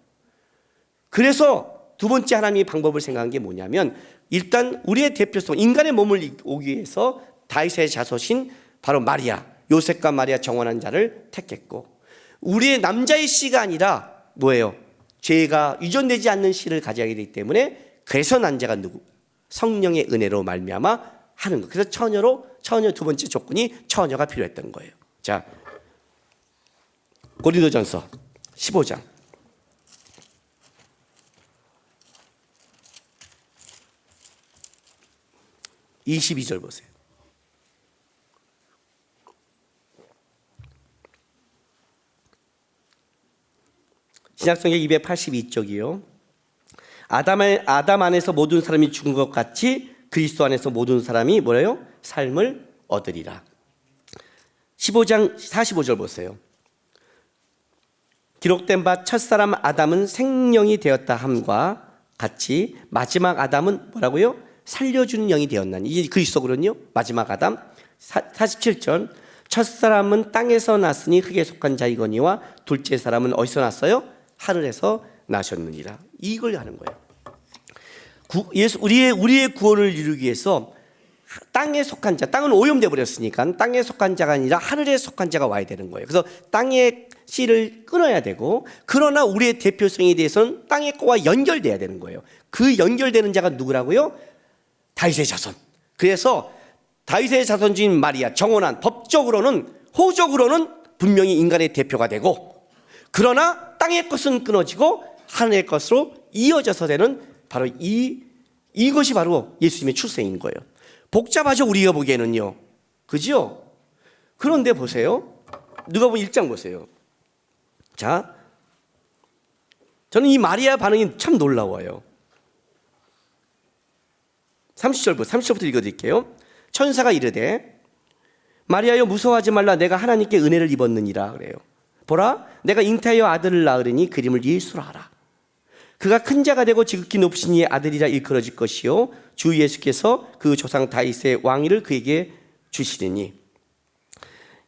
그래서 두 번째 하나님이 방법을 생각한 게 뭐냐면, 일단 우리의 대표성, 인간의 몸을 오기 위해서 다윗의 자손인 바로 마리아, 요셉과 마리아 정원한 자를 택했고, 우리의 남자의 씨가 아니라 뭐예요? 죄가 유전되지 않는 씨를 가져야 되기 때문에 그래서 난 자가 누구? 성령의 은혜로 말미암아 하는 거. 그래서 처녀 두 번째 조건이 처녀가 필요했던 거예요. 자, 고린도전서 15장 22절 보세요. 신약성경 282쪽이요. 아담 안에서 모든 사람이 죽은 것 같이 그리스도 안에서 모든 사람이 뭐래요? 삶을 얻으리라. 15장 45절 보세요. 기록된 바 첫사람 아담은 생명이 되었다 함과 같이 마지막 아담은 뭐라고요? 살려주는 영이 되었나니. 이게 그리스도거든요. 마지막 아담. 47절. 첫사람은 땅에서 났으니 흙에 속한 자이거니와 둘째 사람은 어디서 났어요? 하늘에서 나셨느니라. 이걸 하는 거예요. 우리의 구원을 이루기 위해서 땅에 속한 자, 땅은 오염돼 버렸으니까 땅에 속한 자가 아니라 하늘에 속한 자가 와야 되는 거예요. 그래서 땅의 씨를 끊어야 되고, 그러나 우리의 대표성에 대해서는 땅의 거와 연결돼야 되는 거예요. 그 연결되는 자가 누구라고요? 다윗의 자손. 그래서 다윗의 자손인 마리아, 정혼한, 법적으로는, 호적으로는 분명히 인간의 대표가 되고, 그러나 땅의 것은 끊어지고 하늘의 것으로 이어져서 되는 바로 이것이 바로 예수님의 출생인 거예요. 복잡하죠, 우리가 보기에는요. 그죠? 그런데 보세요. 누가복음 1장 보세요. 자, 저는 이 마리아 반응이 참 놀라워요. 30절부터 읽어드릴게요. 천사가 이르되 마리아여 무서워하지 말라, 내가 하나님께 은혜를 입었느니라 그래요. 보라, 내가 잉태하여 아들을 낳으리니 그림을 예수라 하라. 그가 큰 자가 되고 지극히 높으신 이의 아들이라 일컬어질 것이요 주 예수께서 그 조상 다윗의 왕위를 그에게 주시리니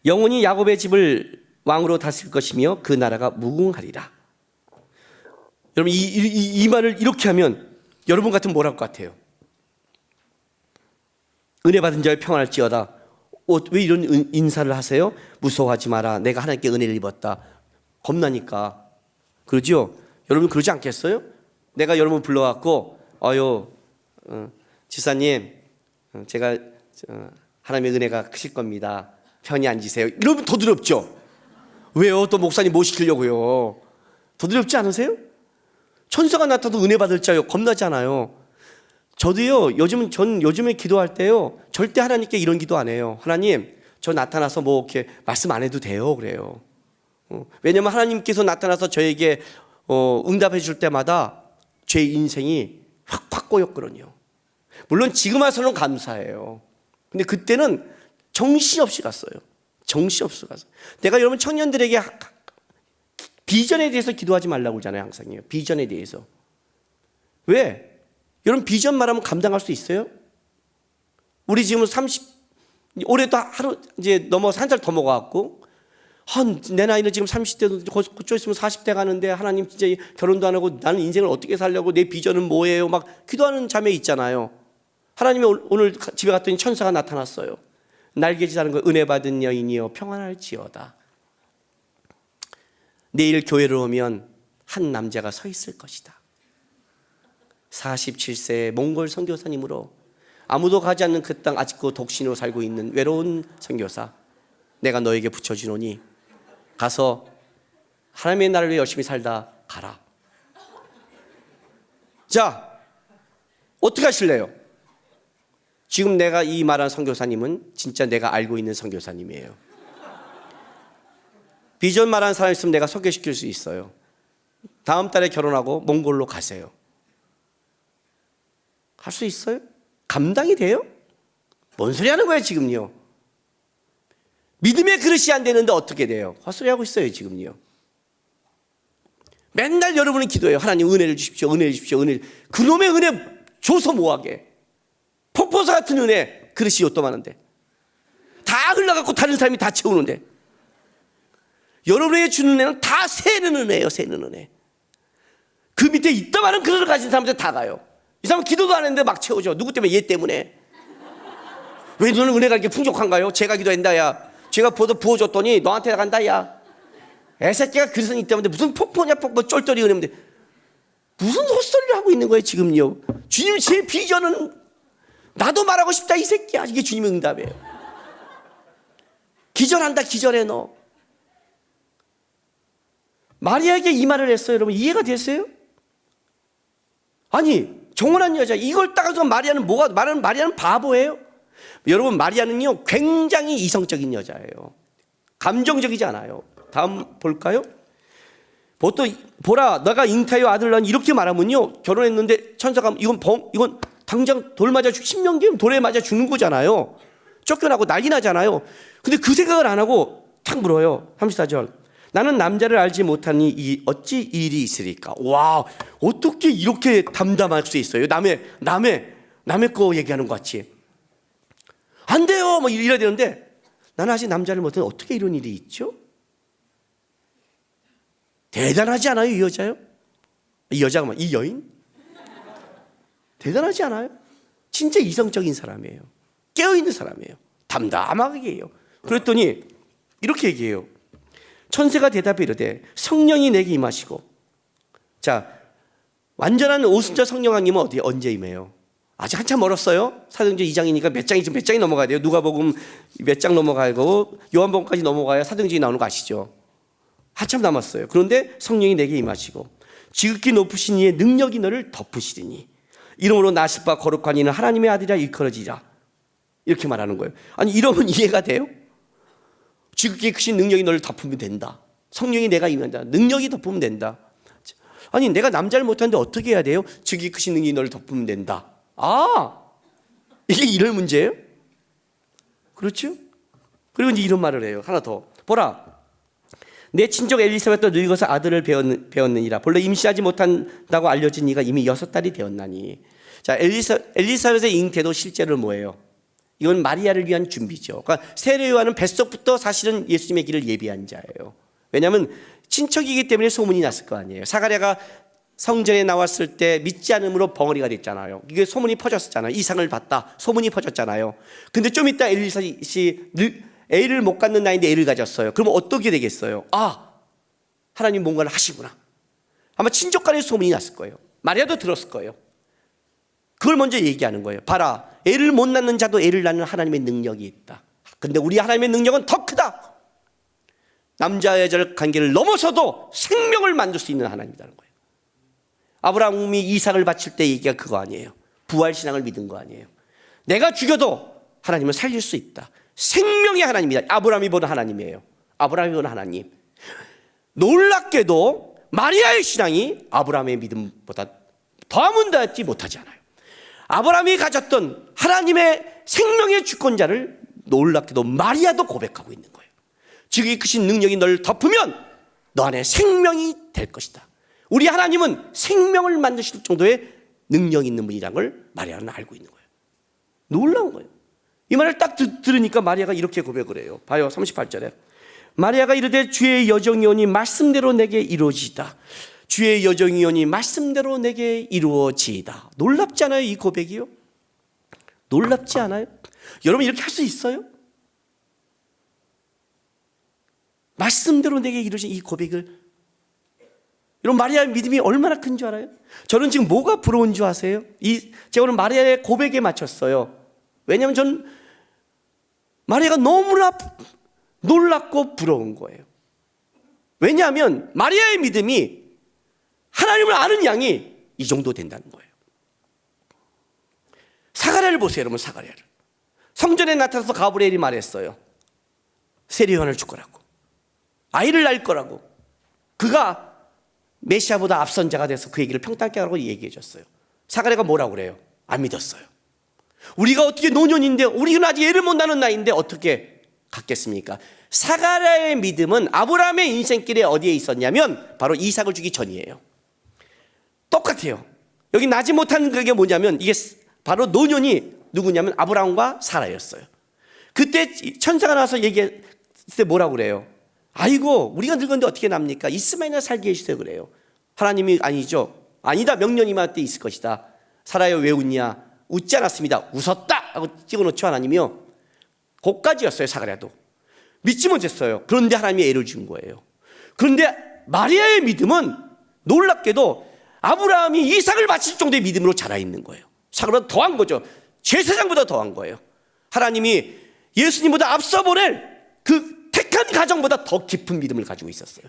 영원히 야곱의 집을 왕으로 다스릴 것이며 그 나라가 무궁하리라. 여러분 이 말을 이렇게 하면 여러분 같으면 뭐랄 것 같아요? 은혜 받은 자의 평안할지어다. 왜 이런 인사를 하세요? 무서워하지 마라, 내가 하나님께 은혜를 입었다. 겁나니까. 그러죠? 여러분 그러지 않겠어요? 내가 여러분 불러갖고 지사님 제가 하나님의 은혜가 크실 겁니다, 편히 앉으세요. 이러면 더 두렵죠? 왜요? 또 목사님 뭐 시키려고요? 더 두렵지 않으세요? 천사가 나타나도 은혜 받을 자요, 겁나지 않아요? 저도요, 요즘에 기도할 때요, 절대 하나님께 이런 기도 안 해요. 하나님, 저 나타나서 뭐 이렇게 말씀 안 해도 돼요, 그래요. 왜냐면 하나님께서 나타나서 저에게 응답해 줄 때마다 제 인생이 확 꼬였거든요. 물론 지금 와서는 감사해요. 근데 그때는 정신없이 갔어요. 정신없이 갔어요. 내가 여러분 청년들에게 비전에 대해서 기도하지 말라고 그러잖아요, 항상요. 비전에 대해서. 왜? 여러분 비전 말하면 감당할 수 있어요? 우리 지금 올해 또 하루 이제 넘어서 한 살 더 먹어갖고, 내 나이는 지금 30대도 좀 있으면 40대 가는데 하나님 진짜 결혼도 안 하고 나는 인생을 어떻게 살려고, 내 비전은 뭐예요? 막 기도하는 자매 있잖아요. 하나님이 오늘 집에 갔더니 천사가 나타났어요. 날개짓하는 거, 은혜 받은 여인이여 평안할지어다. 내일 교회를 오면 한 남자가 서 있을 것이다. 47세의 몽골 선교사님으로 아무도 가지 않는 그 땅 아직도 독신으로 살고 있는 외로운 선교사, 내가 너에게 붙여주노니 가서 하나님의 나라를 위해 열심히 살다 가라. 자, 어떻게 하실래요? 지금 내가 이 말한 선교사님은 진짜 내가 알고 있는 선교사님이에요. 비전 말하는 사람 있으면 내가 소개시킬 수 있어요. 다음 달에 결혼하고 몽골로 가세요. 할 수 있어요? 감당이 돼요? 뭔 소리 하는 거예요 지금요? 믿음의 그릇이 안 되는데 어떻게 돼요? 헛소리 하고 있어요 지금요. 맨날 여러분은 기도해요. 하나님 은혜를 주십시오, 은혜를 주십시오, 은혜. 그놈의 은혜 줘서 뭐하게? 폭포수 같은 은혜 그릇이 요또많은데 다 흘러갖고 다른 사람이 다 채우는데, 여러분에게 주는 은혜는 다 새는 은혜예요. 새는 은혜. 그 밑에 이따만한 그릇을 가진 사람들 다 가요. 이 사람은 기도도 안 했는데 막 채워줘. 누구 때문에? 얘 때문에. 왜 너는 은혜가 이렇게 풍족한가요? 제가 기도한다 야. 제가 부어줬더니 너한테 간다 야. 애새끼가 그릇은 있다는데 무슨 폭포냐 폭포, 쫄쫄이 은혜인데 무슨 헛소리를 하고 있는 거예요 지금요. 주님 제 비전은 나도 말하고 싶다 이 새끼야. 이게 주님의 응답이에요. 기절한다 기절해 너. 마리아에게 이 말을 했어요. 여러분 이해가 됐어요? 아니 정혼한 여자, 이걸 따가서 마리아는 마리아는 바보예요? 여러분 마리아는요 굉장히 이성적인 여자예요. 감정적이지 않아요. 다음 볼까요? 보통 보라 내가 잉태하여 아들을 낳으니 이렇게 말하면요, 결혼했는데 천사가 이건 당장 돌 맞아 신명기면 돌에 맞아 죽는 거잖아요. 쫓겨나고 난리 나잖아요. 근데 그 생각을 안 하고 탁 물어요. 34절. 나는 남자를 알지 못하니 어찌 이 일이 있으리까. 와, 어떻게 이렇게 담담할 수 있어요? 남의 거 얘기하는 것 같이. 안 돼요 뭐 이래야 되는데, 나는 아직 남자를 못하니 어떻게 이런 일이 있죠? 대단하지 않아요 이 여자요? 이 여자가 이 여인? 대단하지 않아요? 진짜 이성적인 사람이에요. 깨어있는 사람이에요. 담담하게 해요. 그랬더니 이렇게 얘기해요. 천사가 대답해 이르되 성령이 내게 임하시고. 자, 완전한 오순절 성령 강림은 언제 임해요? 아직 한참 멀었어요. 사도행전 2장이니까 몇 장이 넘어가야 돼요. 누가복음 몇 장 넘어가고 요한복음까지 넘어가야 사도행전이 나오는 거 아시죠? 한참 남았어요. 그런데 성령이 내게 임하시고 지극히 높으신 이의 능력이 너를 덮으시리니 이름으로 나실 바 거룩한 이는 하나님의 아들이라 일컬어지리라. 이렇게 말하는 거예요. 아니 이러면 이해가 돼요? 지극히 크신 능력이 너를 덮으면 된다. 성령이 내가 임한다. 능력이 덮으면 된다. 아니 내가 남자를 못하는데 어떻게 해야 돼요? 지극히 크신 능력이 너를 덮으면 된다. 아, 이게 이럴 문제예요? 그렇죠? 그리고 이제 이런 말을 해요. 하나 더. 보라, 내 친족 엘리사벳도 늙어서 아들을 배웠느니라. 본래 임신하지 못한다고 알려진 이가 이미 6달이 되었나니. 자, 엘리사벳의 잉태도 실제로 뭐예요? 이건 마리아를 위한 준비죠. 그러니까 세례 요한은 뱃속부터 사실은 예수님의 길을 예비한 자예요. 왜냐하면 친척이기 때문에 소문이 났을 거 아니에요. 사가랴가 성전에 나왔을 때 믿지 않음으로 벙어리가 됐잖아요. 이게 소문이 퍼졌었잖아요. 이상을 봤다. 소문이 퍼졌잖아요. 근데 좀 이따 엘리사벳이 애를 못 갖는 나이인데 애를 가졌어요. 그러면 어떻게 되겠어요? 아, 하나님 뭔가를 하시구나. 아마 친족 간에 소문이 났을 거예요. 마리아도 들었을 거예요. 그걸 먼저 얘기하는 거예요. 봐라, 애를 못 낳는 자도 애를 낳는 하나님의 능력이 있다. 근데 우리 하나님의 능력은 더 크다. 남자 여자 관계를 넘어서도 생명을 만들 수 있는 하나님이라는 거예요. 아브라함이 이삭을 바칠 때 얘기가 그거 아니에요. 부활신앙을 믿은 거 아니에요. 내가 죽여도 하나님은 살릴 수 있다. 생명의 하나님이다. 아브라함이 보는 하나님이에요. 아브라함이 보는 하나님. 놀랍게도 마리아의 신앙이 아브라함의 믿음보다 더 아문다지 못하지 않아요. 아브라함이 가졌던 하나님의 생명의 주권자를 놀랍게도 마리아도 고백하고 있는 거예요. 지극히 크신 능력이 널 덮으면 너 안에 생명이 될 것이다. 우리 하나님은 생명을 만드실 정도의 능력이 있는 분이라는 걸 마리아는 알고 있는 거예요. 놀라운 거예요. 이 말을 딱 들으니까 마리아가 이렇게 고백을 해요. 봐요, 38절에. 마리아가 이르되 주의 여정이오니 말씀대로 내게 이루어지이다. 주의 여정이오니 말씀대로 내게 이루어지이다. 놀랍지 않아요, 이 고백이요? 놀랍지 않아요? 여러분 이렇게 할 수 있어요? 말씀대로 내게 이루어진 이 고백을. 여러분 마리아의 믿음이 얼마나 큰 줄 알아요? 저는 지금 뭐가 부러운 줄 아세요? 제가 오늘 마리아의 고백에 맞췄어요. 왜냐하면 저는 마리아가 너무나 놀랍고 부러운 거예요. 왜냐하면 마리아의 믿음이 하나님을 아는 양이 이 정도 된다는 거예요. 사가랴를 보세요, 여러분. 사가랴를 성전에 나타나서 가브리엘이 말했어요. 세례 요한을 줄 거라고, 아이를 낳을 거라고. 그가 메시아보다 앞선 자가 돼서 그 얘기를 평탄케 하라고 얘기해 줬어요. 사가랴가 뭐라고 그래요? 안 믿었어요. 우리가 어떻게 노년인데, 우리는 아직 애를 못 낳는 나이인데 어떻게 갖겠습니까? 사가랴의 믿음은 아브라함의 인생길에 어디에 있었냐면 바로 이삭을 주기 전이에요. 똑같아요. 여기 나지 못한 그게 뭐냐면 이게 바로 노년이 누구냐면 아브라함과 사라였어요. 그때 천사가 나와서 얘기했을 때 뭐라고 그래요? 아이고 우리가 늙었는데 어떻게 납니까? 이스마엘이나 살게 해주세요 그래요. 하나님이 아니죠. 아니다, 명령이만 때 있을 것이다. 사라야 왜 웃냐? 웃지 않았습니다. 웃었다 하고 찍어놓죠. 하나님이요. 거기까지였어요. 사가랴도 믿지 못했어요. 그런데 하나님이 애를 준 거예요. 그런데 마리아의 믿음은 놀랍게도 아브라함이 이삭을 바칠 정도의 믿음으로 자라있는 거예요. 사가랴보다 더한 거죠. 제사장보다 더한 거예요. 하나님이 예수님보다 앞서 보낼 그 택한 가정보다 더 깊은 믿음을 가지고 있었어요.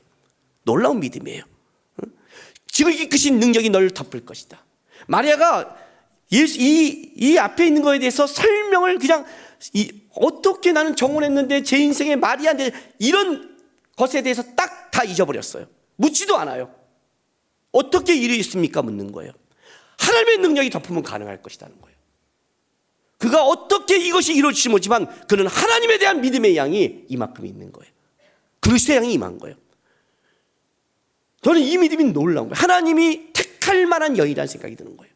놀라운 믿음이에요. 지극히 크신 능력이 널 덮을 것이다. 마리아가 이 앞에 있는 거에 대해서 설명을 그냥 어떻게 나는 정혼했는데 제 인생에 마리아인데 이런 것에 대해서 딱 다 잊어버렸어요. 묻지도 않아요. 어떻게 일이 있습니까? 묻는 거예요. 하나님의 능력이 덮으면 가능할 것이라는 거예요. 그가 어떻게 이것이 이루어질지 모르지만 그는 하나님에 대한 믿음의 양이 이만큼 있는 거예요. 그리스도의 양이 임한 거예요. 저는 이 믿음이 놀라운 거예요. 하나님이 택할 만한 여인이라는 생각이 드는 거예요.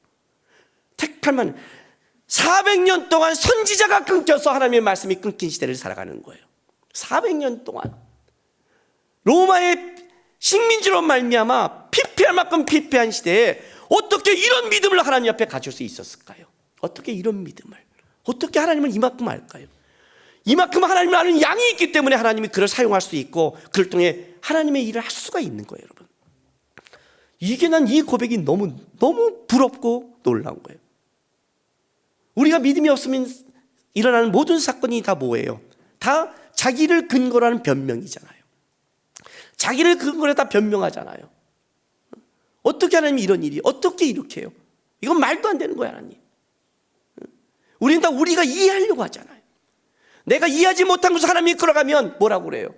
택할 만한 400년 동안 선지자가 끊겨서 하나님의 말씀이 끊긴 시대를 살아가는 거예요. 400년 동안 로마의 식민지로 말미암아 피폐할 만큼 피폐한 시대에 어떻게 이런 믿음을 하나님 앞에 가질 수 있었을까요? 어떻게 이런 믿음을, 어떻게 하나님을 이만큼 알까요? 이만큼 하나님을 아는 양이 있기 때문에 하나님이 그를 사용할 수 있고 그를 통해 하나님의 일을 할 수가 있는 거예요. 여러분, 이게 난 이 고백이 너무 부럽고 놀라운 거예요. 우리가 믿음이 없으면 일어나는 모든 사건이 다 뭐예요? 다 자기를 근거로 하는 변명이잖아요. 자기를 근거로 다 변명하잖아요. 어떻게 하나님이 이런 일이 어떻게 이렇게 해요? 이건 말도 안 되는 거야. 하나님, 우리는 다 우리가 이해하려고 하잖아요. 내가 이해하지 못한 것을 하나님이 끌어가면 뭐라고 그래요?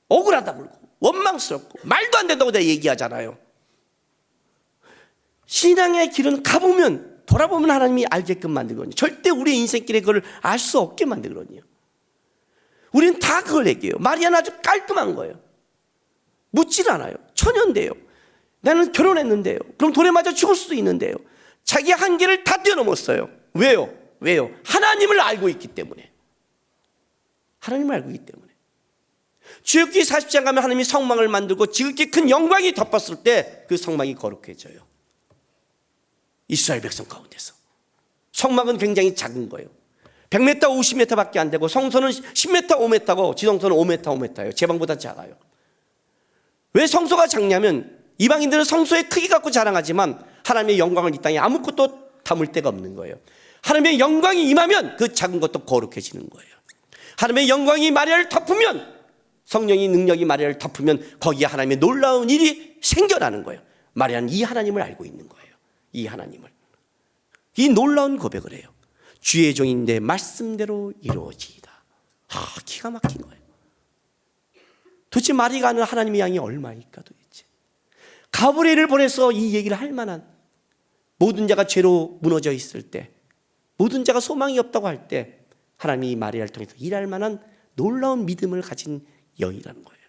억울하다 그러고 원망스럽고 말도 안 된다고 내가 얘기하잖아요. 신앙의 길은 가보면 돌아보면 하나님이 알게끔 만들거든요. 절대 우리의 인생길에 그걸 알 수 없게 만들거든요. 우리는 다 그걸 얘기해요. 마리아는 아주 깔끔한 거예요. 묻질 않아요. 처녀인데요. 나는 결혼했는데요. 그럼 돌에 맞아 죽을 수도 있는데요. 자기 한계를 다 뛰어넘었어요. 왜요? 하나님을 알고 있기 때문에. 하나님을 알고 있기 때문에. 출애굽기 40장 가면 하나님이 성막을 만들고 지극히 큰 영광이 덮었을 때 그 성막이 거룩해져요. 이스라엘 백성 가운데서. 성막은 굉장히 작은 거예요. 100m, 50m밖에 안 되고 성소는 10m, 5m고 지성소는 5m, 5m예요. 제 방보다 작아요. 왜 성소가 작냐면 이방인들은 성소의 크기 갖고 자랑하지만 하나님의 영광을 이 땅에 아무것도 담을 데가 없는 거예요. 하나님의 영광이 임하면 그 작은 것도 거룩해지는 거예요. 하나님의 영광이 마리아를 덮으면, 성령의 능력이 마리아를 덮으면 거기에 하나님의 놀라운 일이 생겨나는 거예요. 마리아는 이 하나님을 알고 있는 거예요. 이 하나님을. 이 놀라운 고백을 해요. 주의 종인데 말씀대로 이루어지이다. 기가 막힌 거예요. 도대체 마리아가 아는 하나님의 양이 얼마일까 도대체. 가브리엘을 보내서 이 얘기를 할 만한, 모든 자가 죄로 무너져 있을 때, 모든 자가 소망이 없다고 할 때 하나님이 마리아를 통해서 일할 만한 놀라운 믿음을 가진 여인이라는 거예요.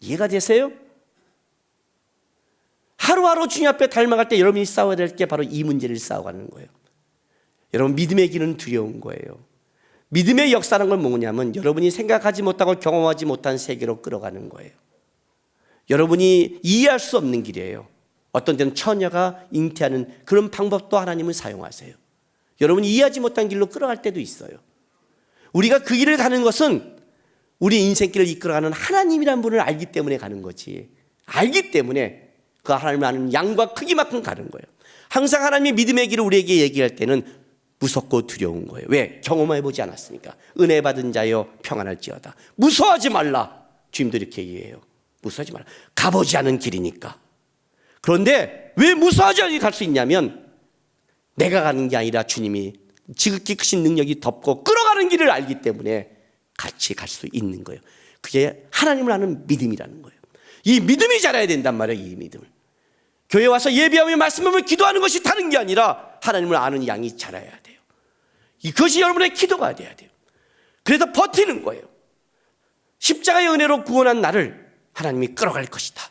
이해가 되세요? 하루하루 주님 앞에 닮아갈 때 여러분이 싸워야 될 게 바로 이 문제를 싸워가는 거예요. 여러분, 믿음의 길은 두려운 거예요. 믿음의 역사라는 건 뭐냐면 여러분이 생각하지 못하고 경험하지 못한 세계로 끌어가는 거예요. 여러분이 이해할 수 없는 길이에요. 어떤 때는 처녀가 잉태하는 그런 방법도 하나님은 사용하세요. 여러분이 이해하지 못한 길로 끌어갈 때도 있어요. 우리가 그 길을 가는 것은 우리 인생길을 이끌어가는 하나님이라는 분을 알기 때문에 가는 거지. 알기 때문에 그 하나님을 아는 양과 크기만큼 가는 거예요. 항상 하나님의 믿음의 길을 우리에게 얘기할 때는 무섭고 두려운 거예요. 왜? 경험해보지 않았으니까. 은혜 받은 자여 평안할지어다. 무서워하지 말라. 주님도 이렇게 얘기해요. 무서워하지 말라. 가보지 않은 길이니까. 그런데 왜 무서워하지 않게 갈 수 있냐면 내가 가는 게 아니라 주님이 지극히 크신 능력이 덮고 끌어가는 길을 알기 때문에 같이 갈 수 있는 거예요. 그게 하나님을 아는 믿음이라는 거예요. 이 믿음이 자라야 된단 말이에요. 이 믿음을. 교회 와서 예배하며 말씀하며 기도하는 것이 다른 게 아니라 하나님을 아는 양이 자라야 돼요. 이것이 여러분의 기도가 돼야 돼요. 그래서 버티는 거예요. 십자가의 은혜로 구원한 나를 하나님이 끌어갈 것이다.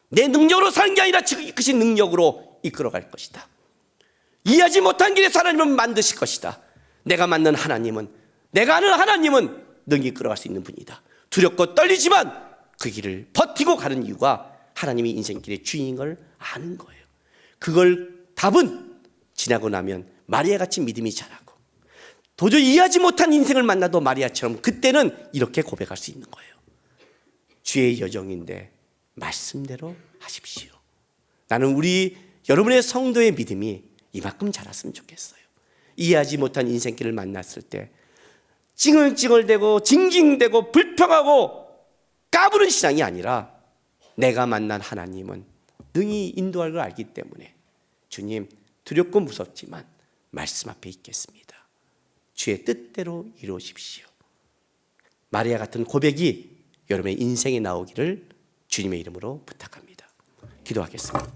내 능력으로 사는 게 아니라 지극히 크신 능력으로 이끌어갈 것이다. 이해하지 못한 길에서 하나님은 만드실 것이다. 내가 만난 하나님은, 내가 아는 하나님은 능히 끌어갈 수 있는 분이다. 두렵고 떨리지만 그 길을 버티고 가는 이유가 하나님이 인생길의 주인인 걸 아는 거예요. 그걸 답은 지나고 나면 마리아같이 믿음이 자라고 도저히 이해하지 못한 인생을 만나도 마리아처럼 그때는 이렇게 고백할 수 있는 거예요. 주의 여정인데 말씀대로 하십시오. 나는 여러분의 성도의 믿음이 이만큼 자랐으면 좋겠어요. 이해하지 못한 인생길을 만났을 때 찡얼찡얼대고 징징대고 불평하고 까부는 신앙이 아니라 내가 만난 하나님은 능히 인도할 걸 알기 때문에 주님, 두렵고 무섭지만 말씀 앞에 있겠습니다. 주의 뜻대로 이루어집시오. 마리아 같은 고백이 여러분의 인생에 나오기를 주님의 이름으로 부탁합니다. 기도하겠습니다.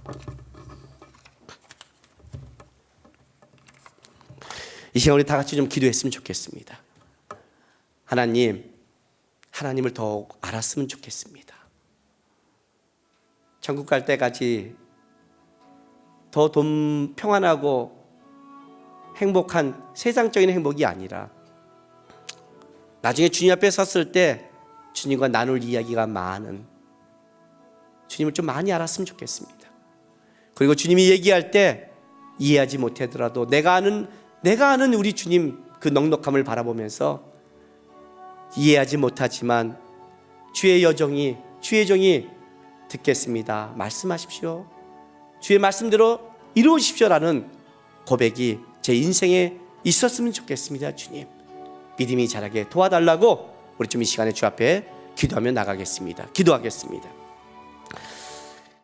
이 시간 우리 다 같이 좀 기도했으면 좋겠습니다. 하나님을 더욱 알았으면 좋겠습니다. 천국 갈 때까지 더 평안하고 행복한 세상적인 행복이 아니라 나중에 주님 앞에 섰을 때 주님과 나눌 이야기가 많은, 주님을 좀 많이 알았으면 좋겠습니다. 그리고 주님이 얘기할 때 이해하지 못하더라도 내가 아는 우리 주님 그 넉넉함을 바라보면서 이해하지 못하지만 주의 종이 듣겠습니다, 말씀하십시오, 주의 말씀대로 이루어주십시오라는 고백이 제 인생에 있었으면 좋겠습니다. 주님, 믿음이 자라게 도와달라고 우리 좀 이 시간에 주 앞에 기도하며 나가겠습니다. 기도하겠습니다.